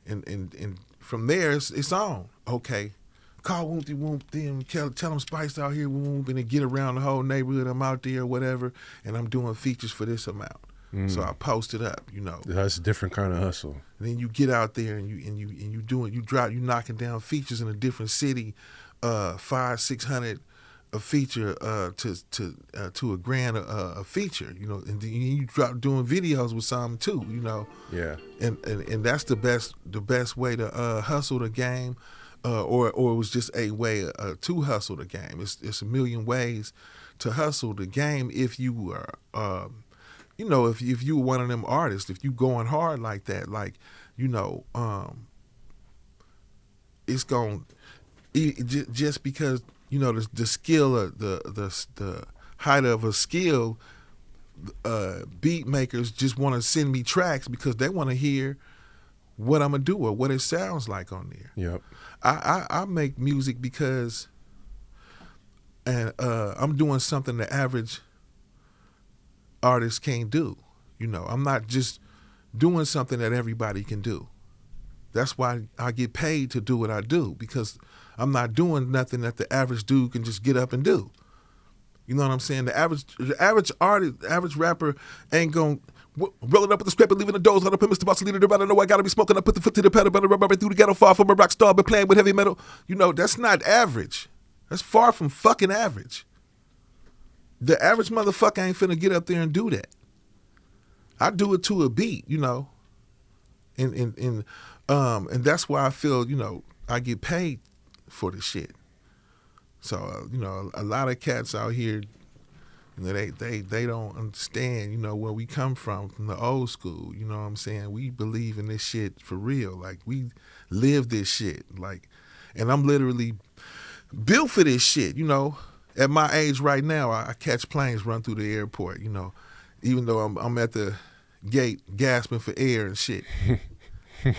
And from there, it's on. Okay. Call Woompty Whoomp, then tell them Spice out here, Whoomp, and then get around the whole neighborhood. I'm out there or whatever, and I'm doing features for this amount. So I post it up, That's a different kind of hustle. And then you get out there and you knocking down features in a different city, 500-600 a feature to a grand a feature, and then you drop doing videos with some too, Yeah. And that's the best way to hustle the game, or it was just a way to hustle the game. It's a million ways to hustle the game if you are. If you were one of them artists, if you going hard like that, it's going just because the skill, the height of a skill, beat makers just want to send me tracks because they want to hear what I'm gonna do or what it sounds like on there. Yep. I make music because, and I'm doing something the average artists can't do. I'm not just doing something that everybody can do. That's why I get paid to do what I do, because I'm not doing nothing that the average dude can just get up and do. You know what I'm saying? The average artist, average rapper ain't gonna Rolling up with the scrap and leaving the doors on up in Mr. Boss leader. I know I gotta be smoking. I put the foot to the pedal, better rubber through the ghetto, far from a rock star, but playing with heavy metal. That's not average. That's far from fucking average. The average motherfucker ain't finna get up there and do that. I do it to a beat, and that's why I feel, I get paid for the shit. So, a lot of cats out here, they don't understand, where we come from the old school. You know what I'm saying? We believe in this shit for real. Like, we live this shit. Like, and I'm literally built for this shit, At my age right now, I catch planes run through the airport, even though I'm at the gate gasping for air and shit. You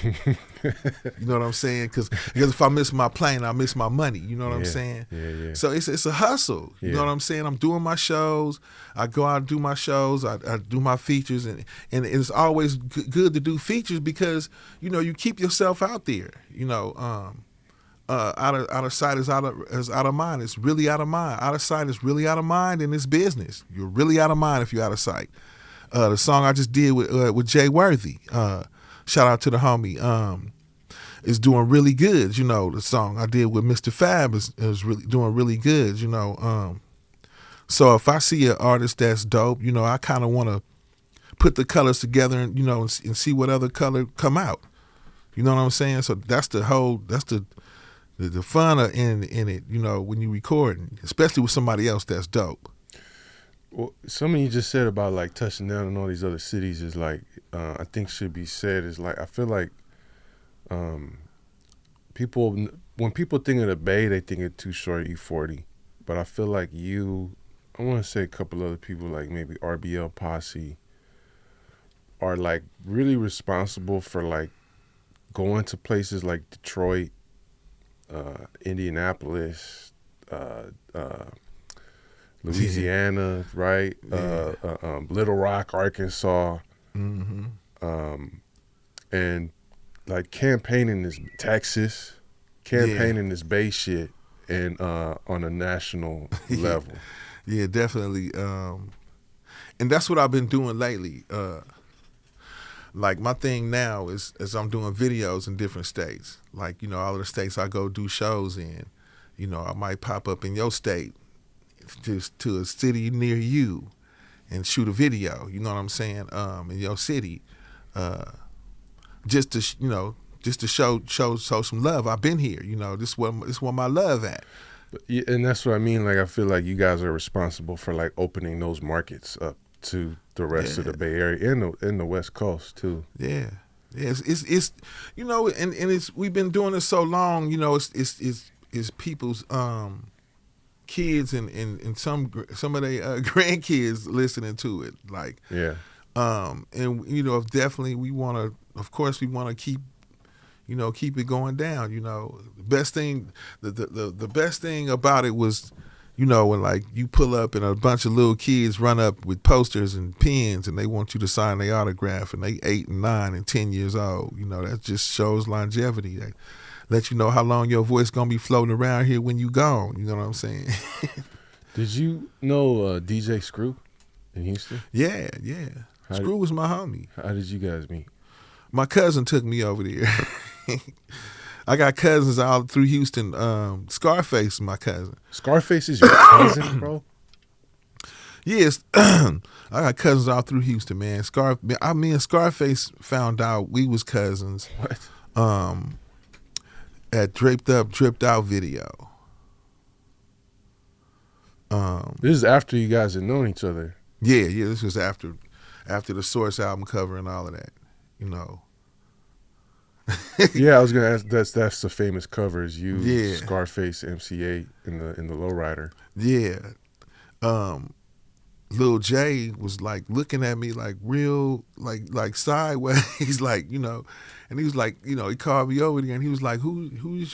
know what I'm saying? Because if I miss my plane, I miss my money. You know what I'm saying? Yeah. So it's a hustle. You know what I'm saying? I'm doing my shows. I go out and do my shows. I do my features, and it's always good to do features because you keep yourself out there. Out of sight is out of mind. It's really out of mind. Out of sight is really out of mind in this business. You're really out of mind if you're out of sight. The song I just did with Jay Worthy. Shout out to the homie. Is doing really good. The song I did with Mr. Fab is really doing really good. So if I see an artist that's dope, I kind of want to put the colors together and and see what other color come out. You know what I'm saying? So that's the fun in it. When you record, especially with somebody else that's dope. Well, something you just said about like touching down in all these other cities is like, I think should be said is like, I feel like when people think of the Bay, they think of Too Short, E40. But I feel like I want to say a couple other people like maybe RBL Posse are like really responsible for like going to places like Detroit, Indianapolis, Louisiana, right? Little Rock, Arkansas, and like campaigning this Texas, this Bay shit, and on a national level. Yeah, definitely. And that's what I've been doing lately. Like my thing now is I'm doing videos in different states. Like all of the states I go do shows in. I might pop up in your state. Just to a city near you and shoot a video, you know what I'm saying, in your city, just to show some love. I've been here, this where my love at. And that's what I mean. Like I feel like you guys are responsible for like opening those markets up to the rest of the Bay Area and the West Coast too. Yeah, it's and it's we've been doing it so long. It's people's kids and some of their grandkids listening to it, like and definitely we want to keep keep it going down. The best thing about it was when like you pull up and a bunch of little kids run up with posters and pens and they want you to sign their autograph and they 8 and 9 and 10 years old. That just shows longevity. They let you know how long your voice gonna be floating around here when you gone. You know what I'm saying? Did you know DJ Screw in Houston? Yeah. Screw was my homie. How did you guys meet? My cousin took me over there. I got cousins all through Houston. Scarface is my cousin. Scarface is your cousin, bro? Yes. I got cousins all through Houston, man. Me and Scarface found out we was cousins. What? At Draped Up, Dripped Out video. This is after you guys had known each other. Yeah. This was after the Source album cover and all of that. Yeah, I was gonna ask. That's the famous cover. Is you, Scarface, MC8 in the Lowrider. Yeah. Lil J was like looking at me like real like sideways, like and he was like he called me over there and he was like who did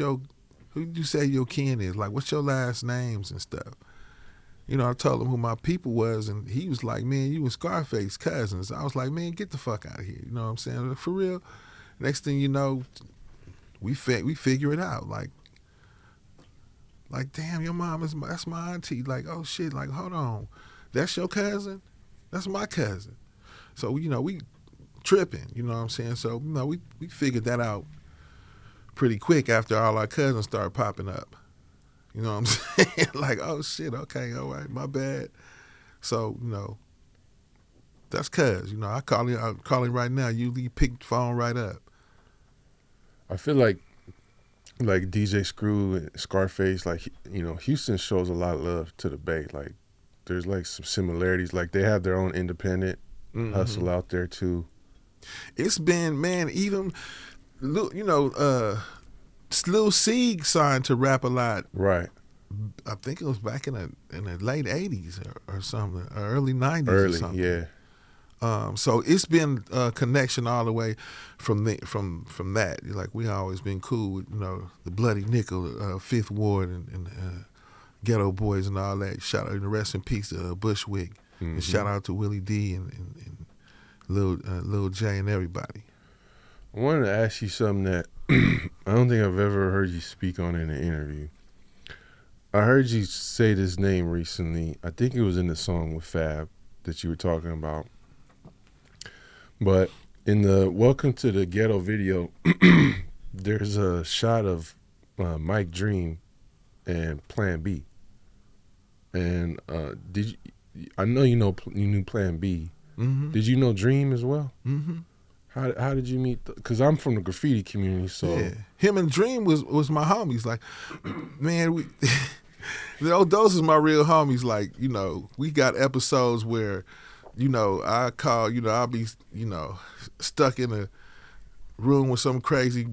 you say your kin is, like what's your last names and stuff. I told him who my people was and he was like, man, you and Scarface cousins. I was like, man, get the fuck out of here. You know what I'm saying? For real. Next thing you know, we figure it out. Like damn, your mom that's my auntie. Like, oh shit, like hold on. That's your cousin? That's my cousin. So we tripping. You know what I'm saying? So we figured that out pretty quick after all our cousins started popping up. You know what I'm saying? Like, oh shit, okay, all right, my bad. So that's cuz. I call him right now. You pick the phone right up. I feel like DJ Screw and Scarface, like, Houston shows a lot of love to the Bay. Like, there's like some similarities. Like, they have their own independent hustle out there too. It's been, man, even Lil Sieg signed to Rap a Lot. Right. I think it was back in the late '80s or something, or early '90s or something. Yeah. So it's been a connection all the way from that. Like, we always been cool with the Bloody Nickel, Fifth Ward, and Ghetto Boys and all that. Shout out and rest in peace to Bushwick, and shout out to Willie D and Lil J and everybody. I wanted to ask you something that I don't think I've ever heard you speak on in an interview. I heard you say this name recently. I think it was in the song with Fab that you were talking about. But in the Welcome to the Ghetto video, there's a shot of Mike Dream and Plan B. And I know you knew Plan B. Mm-hmm. Did you know Dream as well? Mm-hmm. How did you meet? Because I'm from the graffiti community, so yeah. Him and Dream was my homies. Like, man, those is my real homies. Like, we got episodes where, I call, I'll be, stuck in a room with some crazy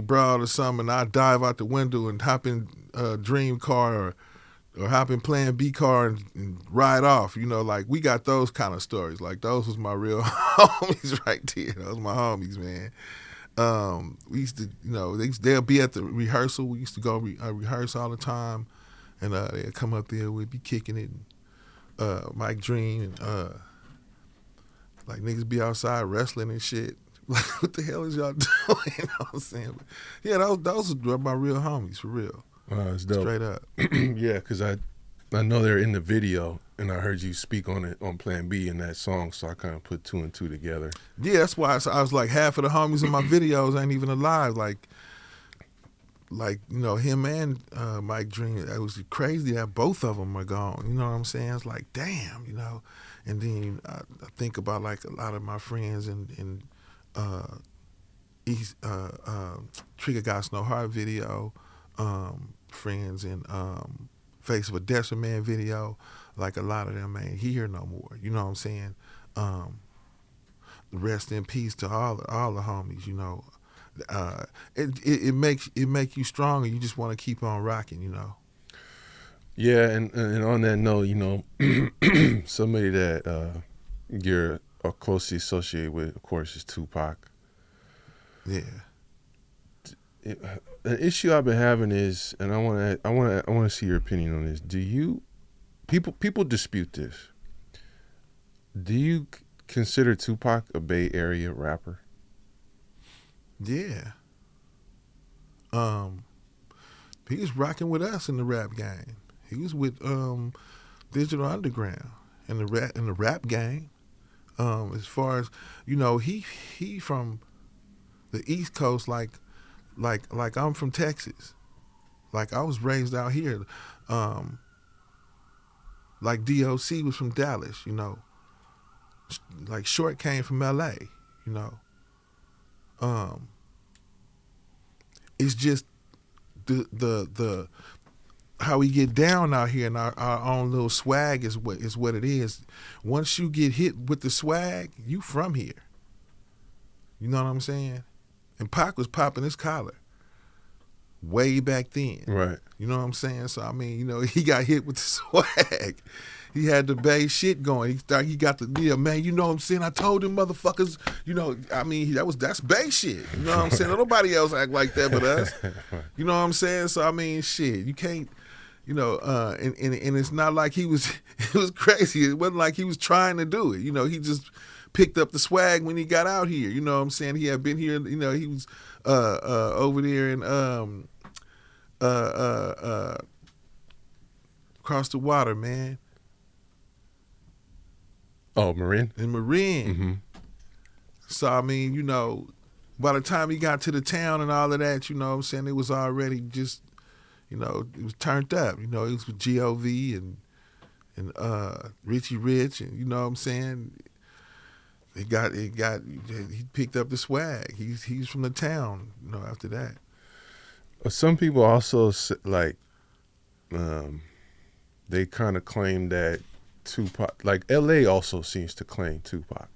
broad or something, and I dive out the window and hop in a Dream car or hop in Plan B car and ride off. Like, we got those kind of stories. Like, those was my real homies right there. Those my homies, man. We used to, they'll be at the rehearsal. We used to go rehearse all the time, and they'd come up there. We'd be kicking it. And, Mike Dream and like, niggas be outside wrestling and shit. Like, what the hell is y'all doing? You know what I'm saying? But yeah, those were my real homies, for real. It's dope. Straight up. Yeah, because I know they're in the video, and I heard you speak on it on Plan B in that song, so I kind of put two and two together. Yeah, that's why I was like, half of the homies in my videos ain't even alive. Like him and Mike Dream. It was crazy that both of them are gone. You know what I'm saying? It's like, damn, And then I think about, like, a lot of my friends in East Trigger Got No Heart video. Friends in Face of a Desert Man video, like, a lot of them ain't here no more. You know what I'm saying? Rest in peace to all the homies. It makes you stronger. You just want to keep on rocking. Yeah, and on that note, somebody that you're closely associated with, of course, is Tupac. Yeah. An issue I've been having is, and I want to see your opinion on this. Do you people dispute this? Do you consider Tupac a Bay Area rapper? Yeah. He was rocking with us in the rap game. He was with Digital Underground in the rap game. As far as he from the East Coast, like I'm from Texas. Like, I was raised out here. Like DOC was from Dallas, Like Short came from LA, It's just the how we get down out here, and our own little swag is what it is. Once you get hit with the swag, you from here. You know what I'm saying? And Pac was popping his collar way back then. Right. You know what I'm saying? So, I mean, he got hit with the swag. He had the Bay shit going. He got the deal, man. You know what I'm saying? I told them motherfuckers, that's Bay shit. You know what I'm saying? Nobody else act like that but us. You know what I'm saying? So, I mean, shit, you can't, and it's not like it was crazy. It wasn't like he was trying to do it. He just picked up the swag when he got out here. You know what I'm saying? He had been here, he was over there in across the water, man. Oh, Marin? In Marin. Mm-hmm. So, I mean, you know, by the time he got to the town and all of that, you know what I'm saying, it was already just, you know, it was turned up. You know, it was with G.O.V. and Richie Rich, and you know what I'm saying? He picked up the swag. He's from the town, you know, after that. Some people also, like, they kind of claim that Tupac, like L.A. also seems to claim Tupac.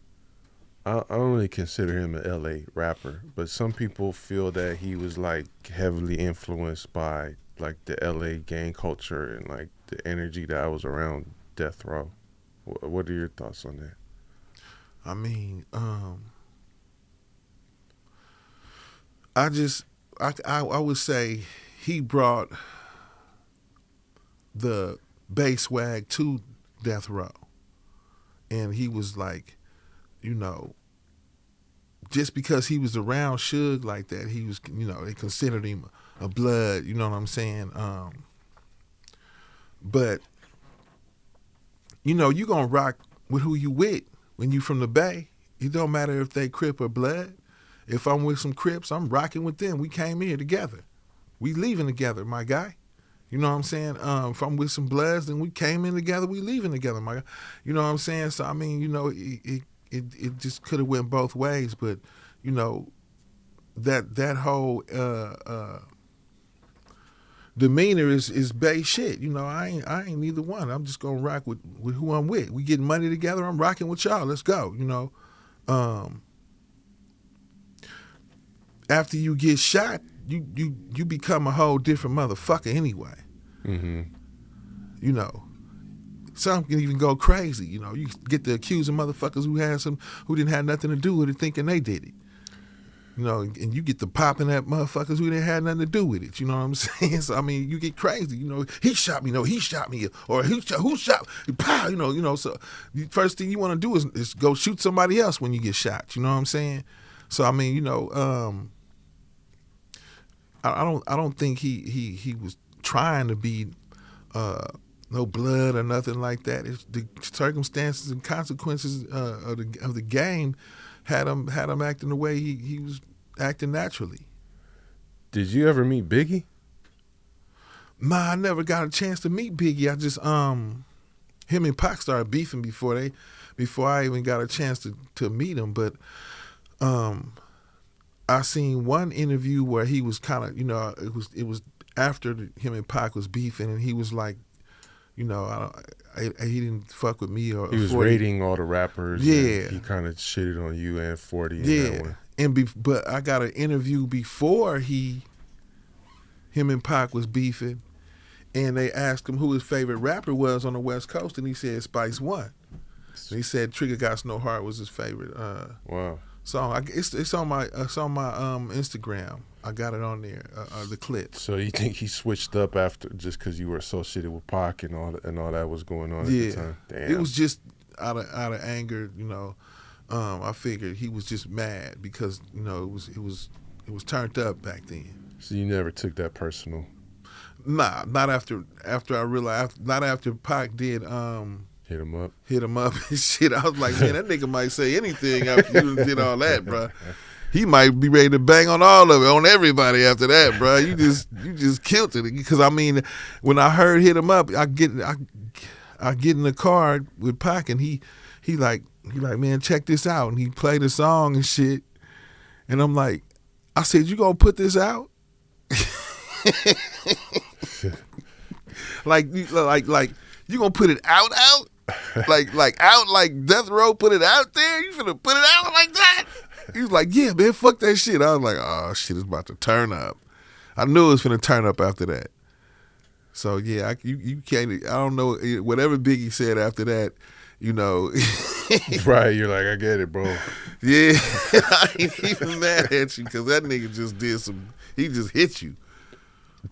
I don't really consider him an L.A. rapper, but some people feel that he was like heavily influenced by like the L.A. gang culture and like the energy that was around Death Row. What are your thoughts on that? I mean, I would say he brought the bass swag to Death Row, and he was like, you know, just because he was around Suge like that, he was, you know, they considered him a blood, you know what I'm saying? But, you know, you gonna rock with who you with when you from the Bay. It don't matter if they Crip or blood. If I'm with some Crips, I'm rocking with them. We came here together. We leaving together, my guy. You know what I'm saying? If I'm with some Bloods, then we came in together, we leaving together, my guy. You know what I'm saying? So, I mean, you know, it just could have went both ways, but, you know, that whole demeanor is Bay shit. You know, I ain't neither one. I'm just gonna rock with who I'm with. We getting money together, I'm rocking with y'all. Let's go, you know. After you get shot, you become a whole different motherfucker anyway. Mm-hmm. You know, some can even go crazy. You know, you get the accusing motherfuckers who didn't have nothing to do with it, thinking they did it. You know, and you get the popping at motherfuckers who didn't have nothing to do with it. You know what I'm saying? So I mean, you get crazy. You know, he shot me. No, he shot me. Or who shot? Pow. You know. So the first thing you want to do is go shoot somebody else when you get shot. You know what I'm saying? So I mean, you know. I don't think he was trying to be no blood or nothing like that. It's the circumstances and consequences of the game had him acting the way he was acting naturally. Did you ever meet Biggie? Nah, I never got a chance to meet Biggie. I just him and Pac started beefing before I even got a chance to meet him. But I seen one interview where he was kind of, you know, it was after him and Pac was beefing, and he was like, you know, he didn't fuck with me or he was 40. rating all the rappers. Yeah, he kind of shitted on you and 40. Yeah, but I got an interview before him and Pac was beefing, and they asked him who his favorite rapper was on the West Coast, and he said Spice One. And he said Trigger Got No Heart was his favorite. Wow. Song. It's on my Instagram. I got it on there. The clip. So you think he switched up after just because you were associated with Pac and all that was going on at the time? Damn. It was just out of anger. You know, I figured he was just mad because, you know, it was turned up back then. So you never took that personal? Nah, not after I realized. Not after Pac did. Hit him up and shit. I was like, man, that nigga might say anything after you did all that, bro. He might be ready to bang on all of it, on everybody after that, bro. You just killed it. Because I mean, when I heard Hit Him Up, I get in the car with Pac, and he like, man, check this out, and he played a song and shit, and I'm like, I said, you gonna put this out? like you gonna put it out? like out like Death Row put it out there? You finna put it out like that? He was like, yeah, man, fuck that shit. I was like, oh shit, it's about to turn up. I knew it was finna turn up after that. So yeah, you can't. I don't know whatever Biggie said after that. You know, right? You're like, I get it, bro. Yeah, I ain't even mad at you because that nigga just did some. He just hit you.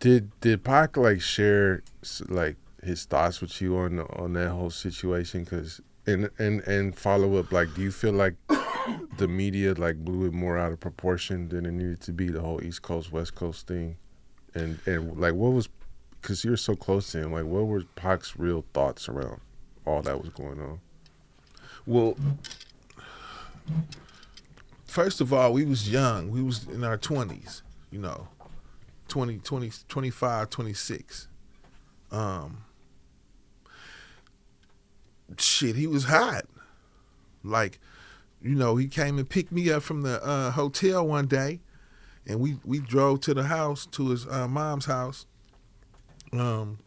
Did Pac like share like his thoughts with you on that whole situation? Cause and follow up, like, do you feel like the media like blew it more out of proportion than it needed to be, the whole East Coast West Coast thing, and like what was, cause you're so close to him, like what were Pac's real thoughts around all that was going on? Well, first of all, we was young. We was in our 20s, 20, 25, 26. Shit, he was hot. Like, he came and picked me up from the hotel one day, and we drove to the house, to his mom's house. And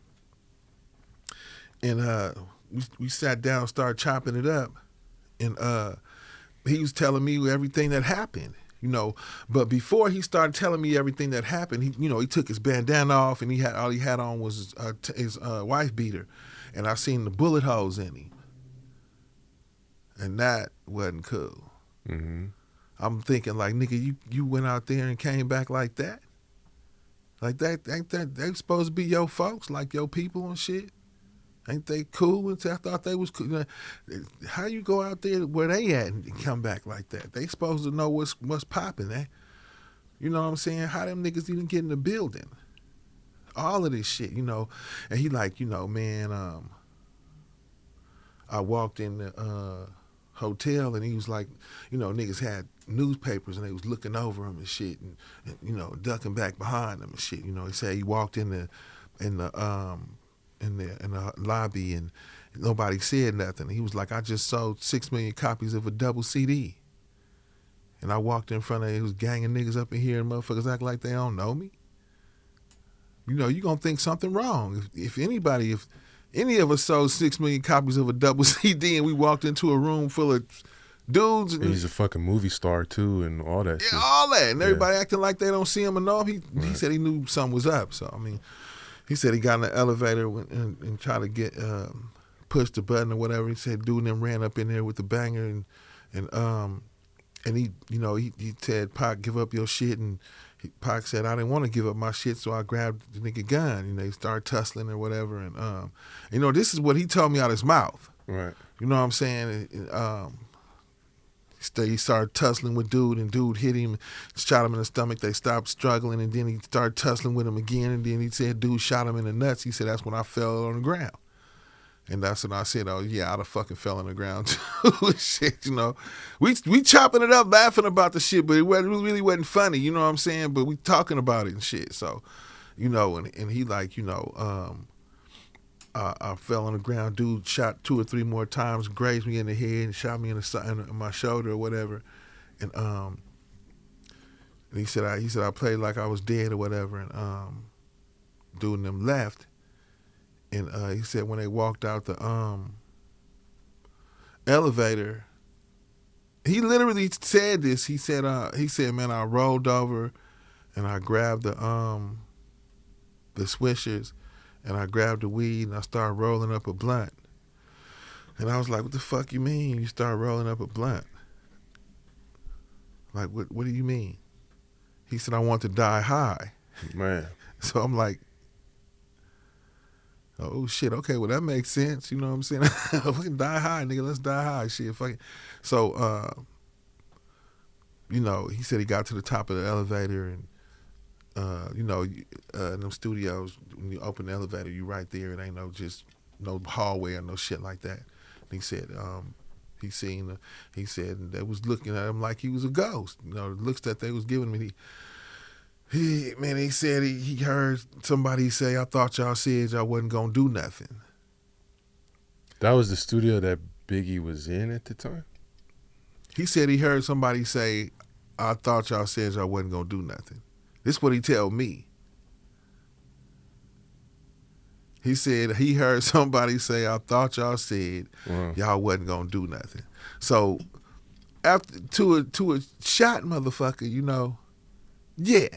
we sat down, started chopping it up, and he was telling me everything that happened, But before he started telling me everything that happened, he took his bandana off, and all he had on was his wife beater, and I seen the bullet holes in him, and that wasn't cool. mm-hmm. I'm thinking like, nigga, you went out there and came back like that? Like that, ain't that they supposed to be your folks, like your people and shit? Ain't they cool? And I thought they was cool. How you go out there where they at and come back like that? They supposed to know what's popping, eh? You know what I'm saying? How them niggas even get in the building? All of this shit, And he like, man, I walked in the hotel and he was like, niggas had newspapers and they was looking over him and shit and ducking back behind him and shit. He said he walked in the lobby and nobody said nothing. He was like, I just sold 6 million copies of a double CD. And I walked in front of it was gang of niggas up in here and motherfuckers act like they don't know me. You gonna think something wrong. If any of us sold 6 million copies of a double CD and we walked into a room full of dudes. And he's a fucking movie star too and all that shit. Yeah, all that. And everybody acting like they don't see him or know him. He said he knew something was up. So, he said he got in the elevator and tried to get, push the button or whatever. He said dude and them ran up in there with the banger and he said, Pac, give up your shit. And Pac said, I didn't want to give up my shit, so I grabbed the nigga gun. They started tussling or whatever. And, this is what he told me out his mouth. Right. You know what I'm saying? He started tussling with dude, and dude hit him, shot him in the stomach. They stopped struggling, and then he started tussling with him again. And then he said, dude shot him in the nuts. He said, that's when I fell on the ground. And that's when I said, oh, yeah, I'd have fucking fell on the ground, too. Shit, We chopping it up, laughing about the shit, but it really wasn't funny, you know what I'm saying? But we talking about it and shit. So, and he like, I fell on the ground. Dude shot 2 or 3 more times, grazed me in the head and shot me in my shoulder or whatever. And he said I played like I was dead or whatever. And dude and them left. And he said when they walked out the elevator, he literally said this. He said, man, I rolled over and I grabbed the swishers and I grabbed the weed and I started rolling up a blunt. And I was like, what the fuck you mean you start rolling up a blunt? Like, what do you mean? He said, I want to die high. Man. So I'm like, oh shit, okay, well that makes sense, you know what I'm saying? Fucking die high, nigga, let's die high, shit, fucking. So, he said he got to the top of the elevator and, in them studios, when you open the elevator, you right there, it ain't no hallway or no shit like that. And he said, he said they was looking at him like he was a ghost, the looks that they was giving me. He said he heard somebody say, I thought y'all said y'all wasn't going to do nothing. That was the studio that Biggie was in at the time? He said he heard somebody say, I thought y'all said y'all wasn't going to do nothing. This is what he tell me. He said he heard somebody say, I thought y'all said y'all wasn't going to do nothing. So after to a shot motherfucker, yeah.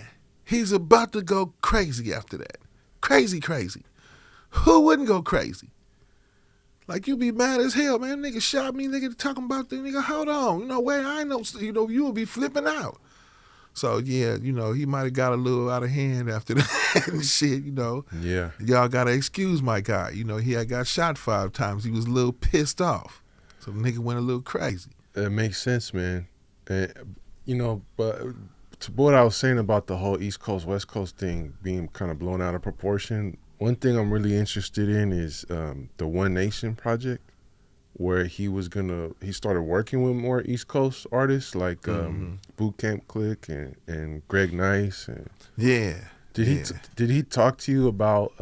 He's about to go crazy after that. Crazy. Who wouldn't go crazy? Like, you be mad as hell, man. Nigga shot me, nigga talking about the nigga, hold on. Wait, I know, you would be flipping out. So, yeah, he might have got a little out of hand after that and shit, Yeah. Y'all got to excuse my guy. He had got shot 5 times. He was a little pissed off. So the nigga went a little crazy. It makes sense, man. And, but to what I was saying about the whole East Coast, West Coast thing being kind of blown out of proportion, one thing I'm really interested in is the One Nation project, where he started working with more East Coast artists like Boot Camp Click and Greg Nice. And Yeah. Did he talk to you about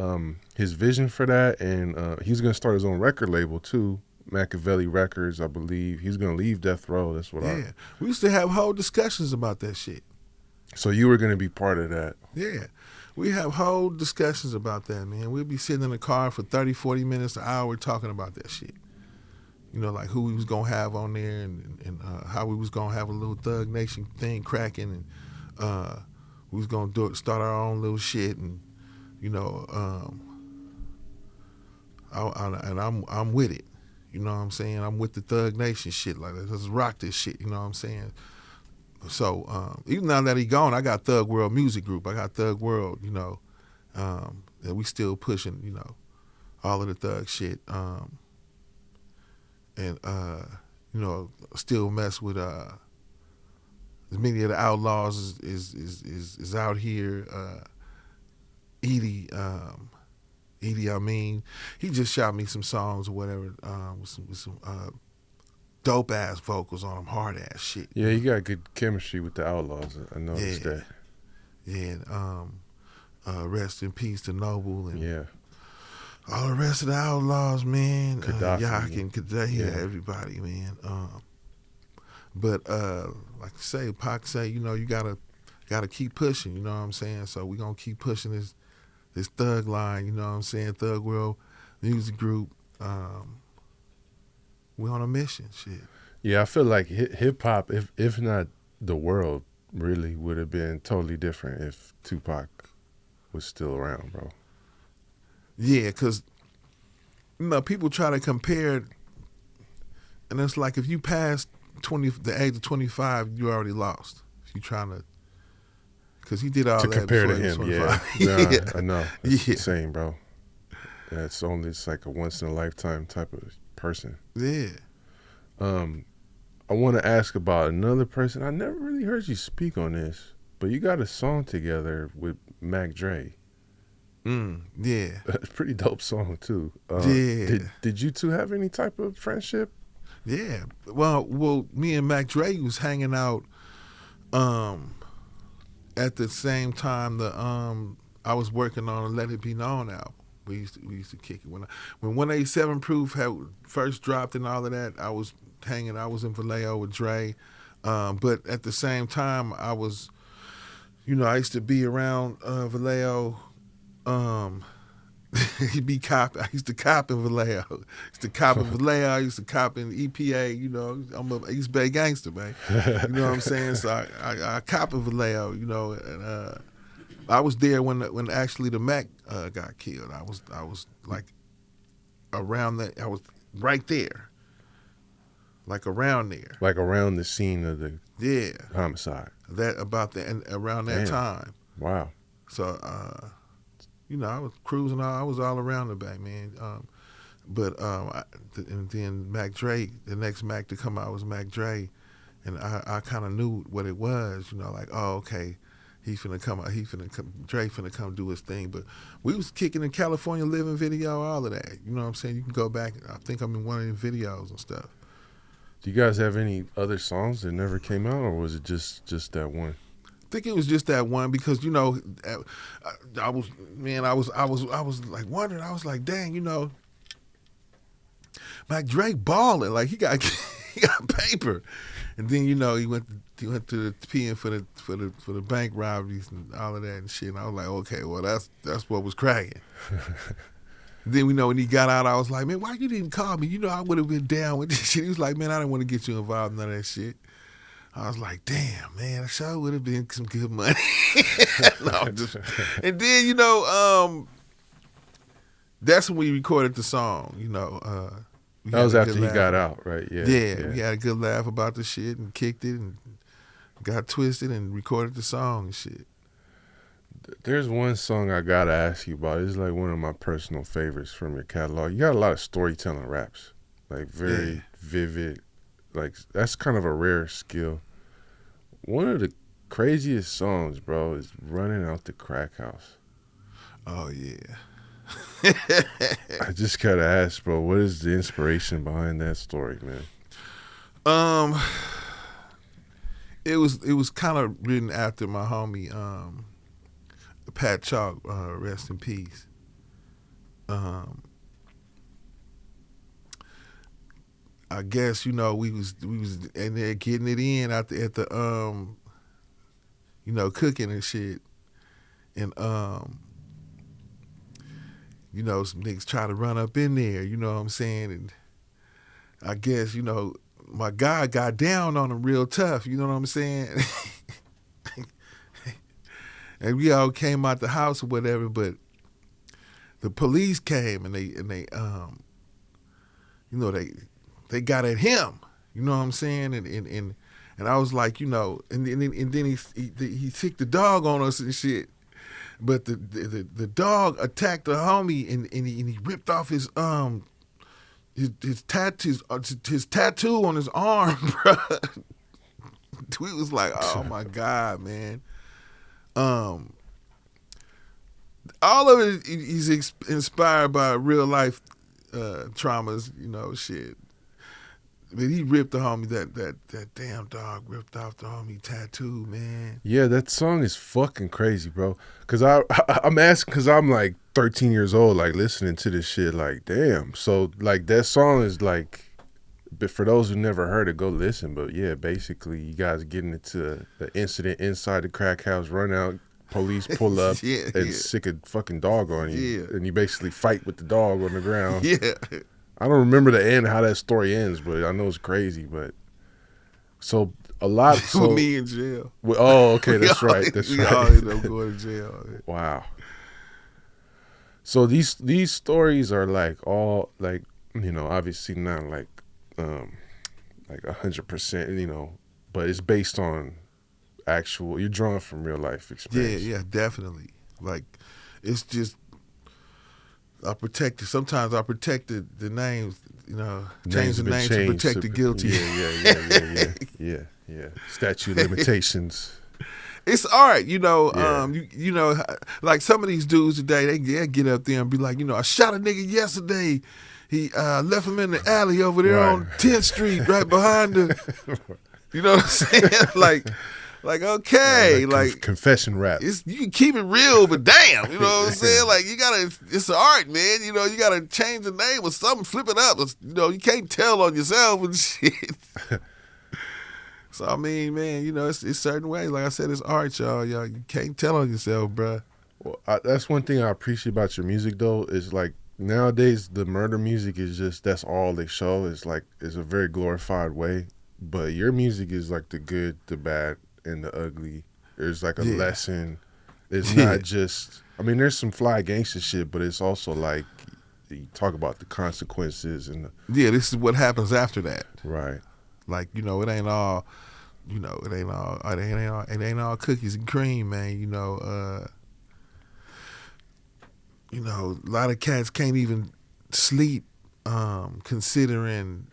his vision for that? And he was going to start his own record label too, Machiavelli Records, I believe. He's going to leave Death Row. That's what We used to have whole discussions about that shit. So you were going to be part of that. Yeah. We have whole discussions about that, man. We'd be sitting in the car for 30, 40 minutes, an hour talking about that shit. You know, like who we was going to have on there and how we was going to have a little Thug Nation thing cracking, and we was going to start our own little shit, and, you know, I'm with it. You know what I'm saying? I'm with the Thug Nation shit. Like, let's rock this shit. You know what I'm saying? So even now that he gone, I got Thug World Music Group. I got Thug World, you know, and we still pushing, you know, all of the Thug shit. And you know, still mess with as many of the Outlaws is out here. Edie, I mean, he just shot me some songs or whatever with some dope ass vocals on them, hard ass shit. Yeah, you got good chemistry with the Outlaws. I noticed that. Yeah, and rest in peace to Noble and all the rest of the Outlaws, man. Yak and Kadeh, everybody, man. But like I say, Pac say, you know, you gotta keep pushing. You know what I'm saying? So we gonna keep pushing this Thug line. You know what I'm saying? Thug World Music Group. We on a mission, shit. Yeah, I feel like hip hop, if not the world, really would have been totally different if Tupac was still around, bro. Yeah, because, you know, people try to compare it, and it's like if you pass the age of 25, you already lost. If you trying to, because he did all that compare before to him, 25. yeah. I know. It's Yeah. insane, bro. Yeah, it's like a once in a lifetime type of person. Yeah. I want to ask about another person. I never really heard you speak on this, but you got a song together with Mac Dre. Yeah. It's a pretty dope song too. Yeah. Did you two have any type of friendship? Yeah. Well, me and Mac Dre was hanging out at the same time I was working on a Let It Be Known album. We used to kick it when 187 Proof had first dropped and all of that. I was in Vallejo with Dre, but at the same time I was, you know, I used to be around Vallejo. He'd be cop. I used to cop in Vallejo. I used to cop in Vallejo. I used to cop in EPA. You know, I'm a East Bay gangster, man. You know what I'm saying? So I cop in Vallejo. You know, and I was there when actually the Mac got killed. I was like around that. I was right there, like around there, Like around the scene of the homicide. And around that time. Wow. So you know, I was cruising. I was all around the Bay, man. And then Mac Dre, the next Mac to come out was Mac Dre, and I kind of knew what it was. You know, like, oh, okay. Dre finna come do his thing. But we was kicking in California Living video, all of that. You know what I'm saying? You can go back. I think I'm in one of the videos and stuff. Do you guys have any other songs that never came out, or was it just that one? I think it was just that one because, you know, I was like wondering. I was like, dang, you know, Mac Dre balling, like he got paper, and then, you know, he went to the PN for the bank robberies and all of that and shit. And I was like, okay, well that's what was cracking. Then, you know, when he got out, I was like, man, why you didn't call me? You know, I would have been down with this shit. He was like, man, I didn't want to get you involved in none of that shit. I was like, damn, man, that sure would have been some good money. And then, you know, that's when we recorded the song, you know. That was after he got out, right? Yeah. We had a good laugh about the shit and kicked it and got twisted and recorded the song and shit. There's one song I gotta ask you about. It's like one of my personal favorites from your catalog. You got a lot of storytelling raps, like very vivid. Like that's kind of a rare skill. One of the craziest songs, bro, is "Runnin Out Da Crackhouse." Oh yeah, I just gotta ask, bro, what is the inspiration behind that story, man? It was kind of written after my homie Pat Chalk, rest in peace. I guess we was in there getting it in at the cooking and shit, and some niggas try to run up in there, you know what I'm saying, and I guess my guy got down on him real tough, you know what I'm saying, and we all came out the house or whatever, but the police came and they got at him, you know what I'm saying, and I was like, and then he sicked the dog on us and shit, but the dog attacked the homie and he ripped off his tattoo on his arm, bro. We was like, oh my God, man. All of it is inspired by real life traumas, shit. But he ripped the homie, that damn dog ripped off the homie tattoo, man. Yeah, that song is fucking crazy, bro. Cause I'm asking, cause I'm like 13 years old, like listening to this shit, like damn. So like that song is like, but for those who never heard it, go listen. But yeah, basically you guys getting into the incident inside the crack house, run out, police pull up, and sick a fucking dog on you, and you basically fight with the dog on the ground. Yeah. I don't remember the end, how that story ends, but I know it's crazy. But so a lot. So with me in jail. Oh, okay, that's right. That's we right. all ended up going to jail. Wow. So these stories are like all like obviously not like 100%, but it's based on actual. You're drawing from real life experience. Yeah, definitely. Like it's just. Sometimes I protect the names, change the names to protect the guilty. Yeah. Statute limitations. It's art, like some of these dudes today, they get up there and be like, I shot a nigga yesterday. He left him in the alley over there on 10th Street, right behind the, you know what I'm saying? Like okay, like confession rap. You can keep it real, but damn, you know what I'm saying? Like it's art, man. You gotta change the name or something, flip it up. You can't tell on yourself and shit. So I mean, man, it's certain ways. Like I said, it's art, y'all. You can't tell on yourself, bruh. Well, that's one thing I appreciate about your music, though. Is like nowadays the murder music is just that's all they show. It's a very glorified way, but your music is like the good, the bad, and the ugly. There's like a lesson. It's not just, there's some fly gangster shit, but it's also like you talk about the consequences and this is what happens after that. Right. Like, it ain't all cookies and cream, man. A lot of cats can't even sleep considering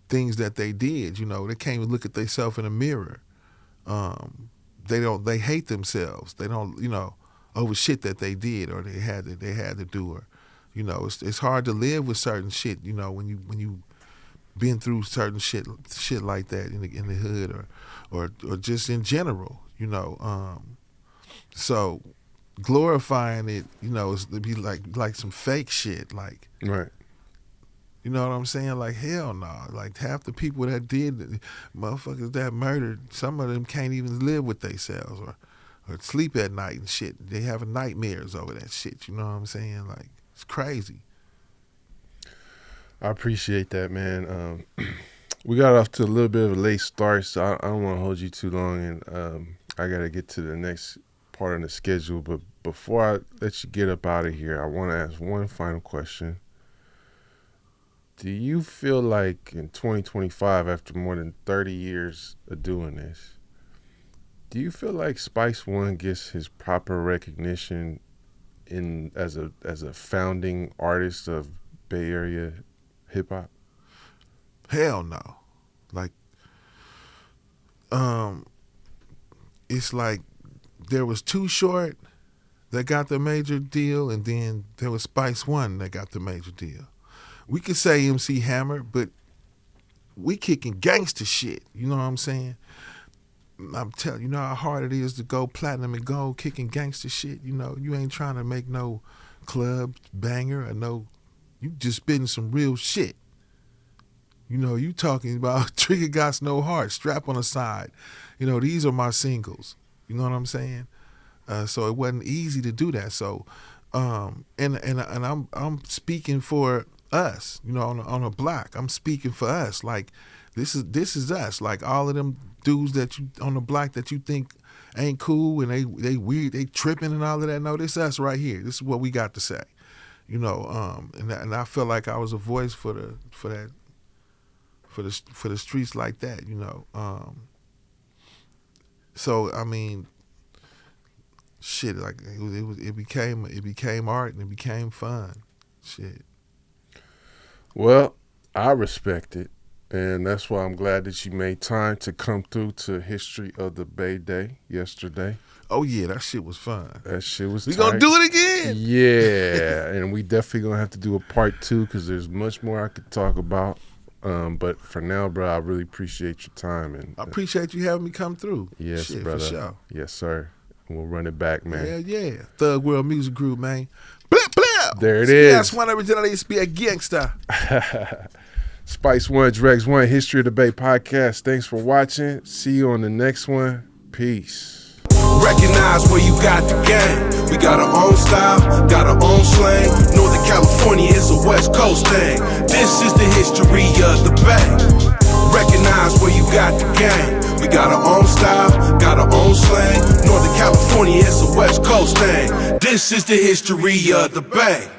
things that they did. They can't even look at themselves in a mirror. They hate themselves. They don't, over shit that they did or they had to do, or it's hard to live with certain shit, when you been through certain shit like that in the hood or just in general, so glorifying it, is to be like some fake shit, like right. You know what I'm saying? Like, hell no. Like, half the people that did, motherfuckers that murdered, some of them can't even live with themselves or sleep at night and shit. They have nightmares over that shit. You know what I'm saying? Like, it's crazy. I appreciate that, man. We got off to a little bit of a late start, so I don't want to hold you too long, and I got to get to the next part of the schedule. But before I let you get up out of here, I want to ask one final question. Do you feel like in 2025, after more than 30 years of doing this, do you feel like Spice One gets his proper recognition as a founding artist of Bay Area hip hop? Hell no. Like, it's like there was Too Short, that got the major deal, and then there was Spice One that got the major deal. We could say MC Hammer, but we kicking gangster shit. You know what I'm saying? I'm telling you, know how hard it is to go platinum and gold kicking gangster shit. You know, you ain't trying to make no club banger or no. You just spitting some real shit. You know, you talking about Trigger Got No Heart, Strap on the Side. You know, these are my singles. You know what I'm saying? So it wasn't easy to do that. So, and I'm speaking for us. You know, on a block, I'm speaking for us. Like this is us. Like all of them dudes that you on the block that you think ain't cool and they weird, they tripping and all of that. No, this us right here. This is what we got to say. You know, and I felt like I was a voice for the streets like that, you know. So I mean, shit, like it became art and it became fun, shit. Well, I respect it, and that's why I'm glad that you made time to come through to History of the Bay Day yesterday. Oh yeah, that shit was fun. That shit was. We gonna do it again? Yeah, and we definitely gonna have to do a part 2 because there's much more I could talk about. But for now, bro, I really appreciate your time, and I appreciate you having me come through. Yes, shit, brother. For sure. Yes, sir. We'll run it back, man. Hell yeah, Thug World Music Group, man. Blip blip. There it is. That's one original used to be a gangster. Spice One, Dregs One, History of the Bay podcast. Thanks for watching. See you on the next one. Peace. Recognize where you got the game. We got our own style, got our own slang. Northern California is a West Coast thing. This is the history of the Bay. Recognize where you got the game. We got our own style, got our own slang. Northern California is a West Coast thing. This is the history of the Bay.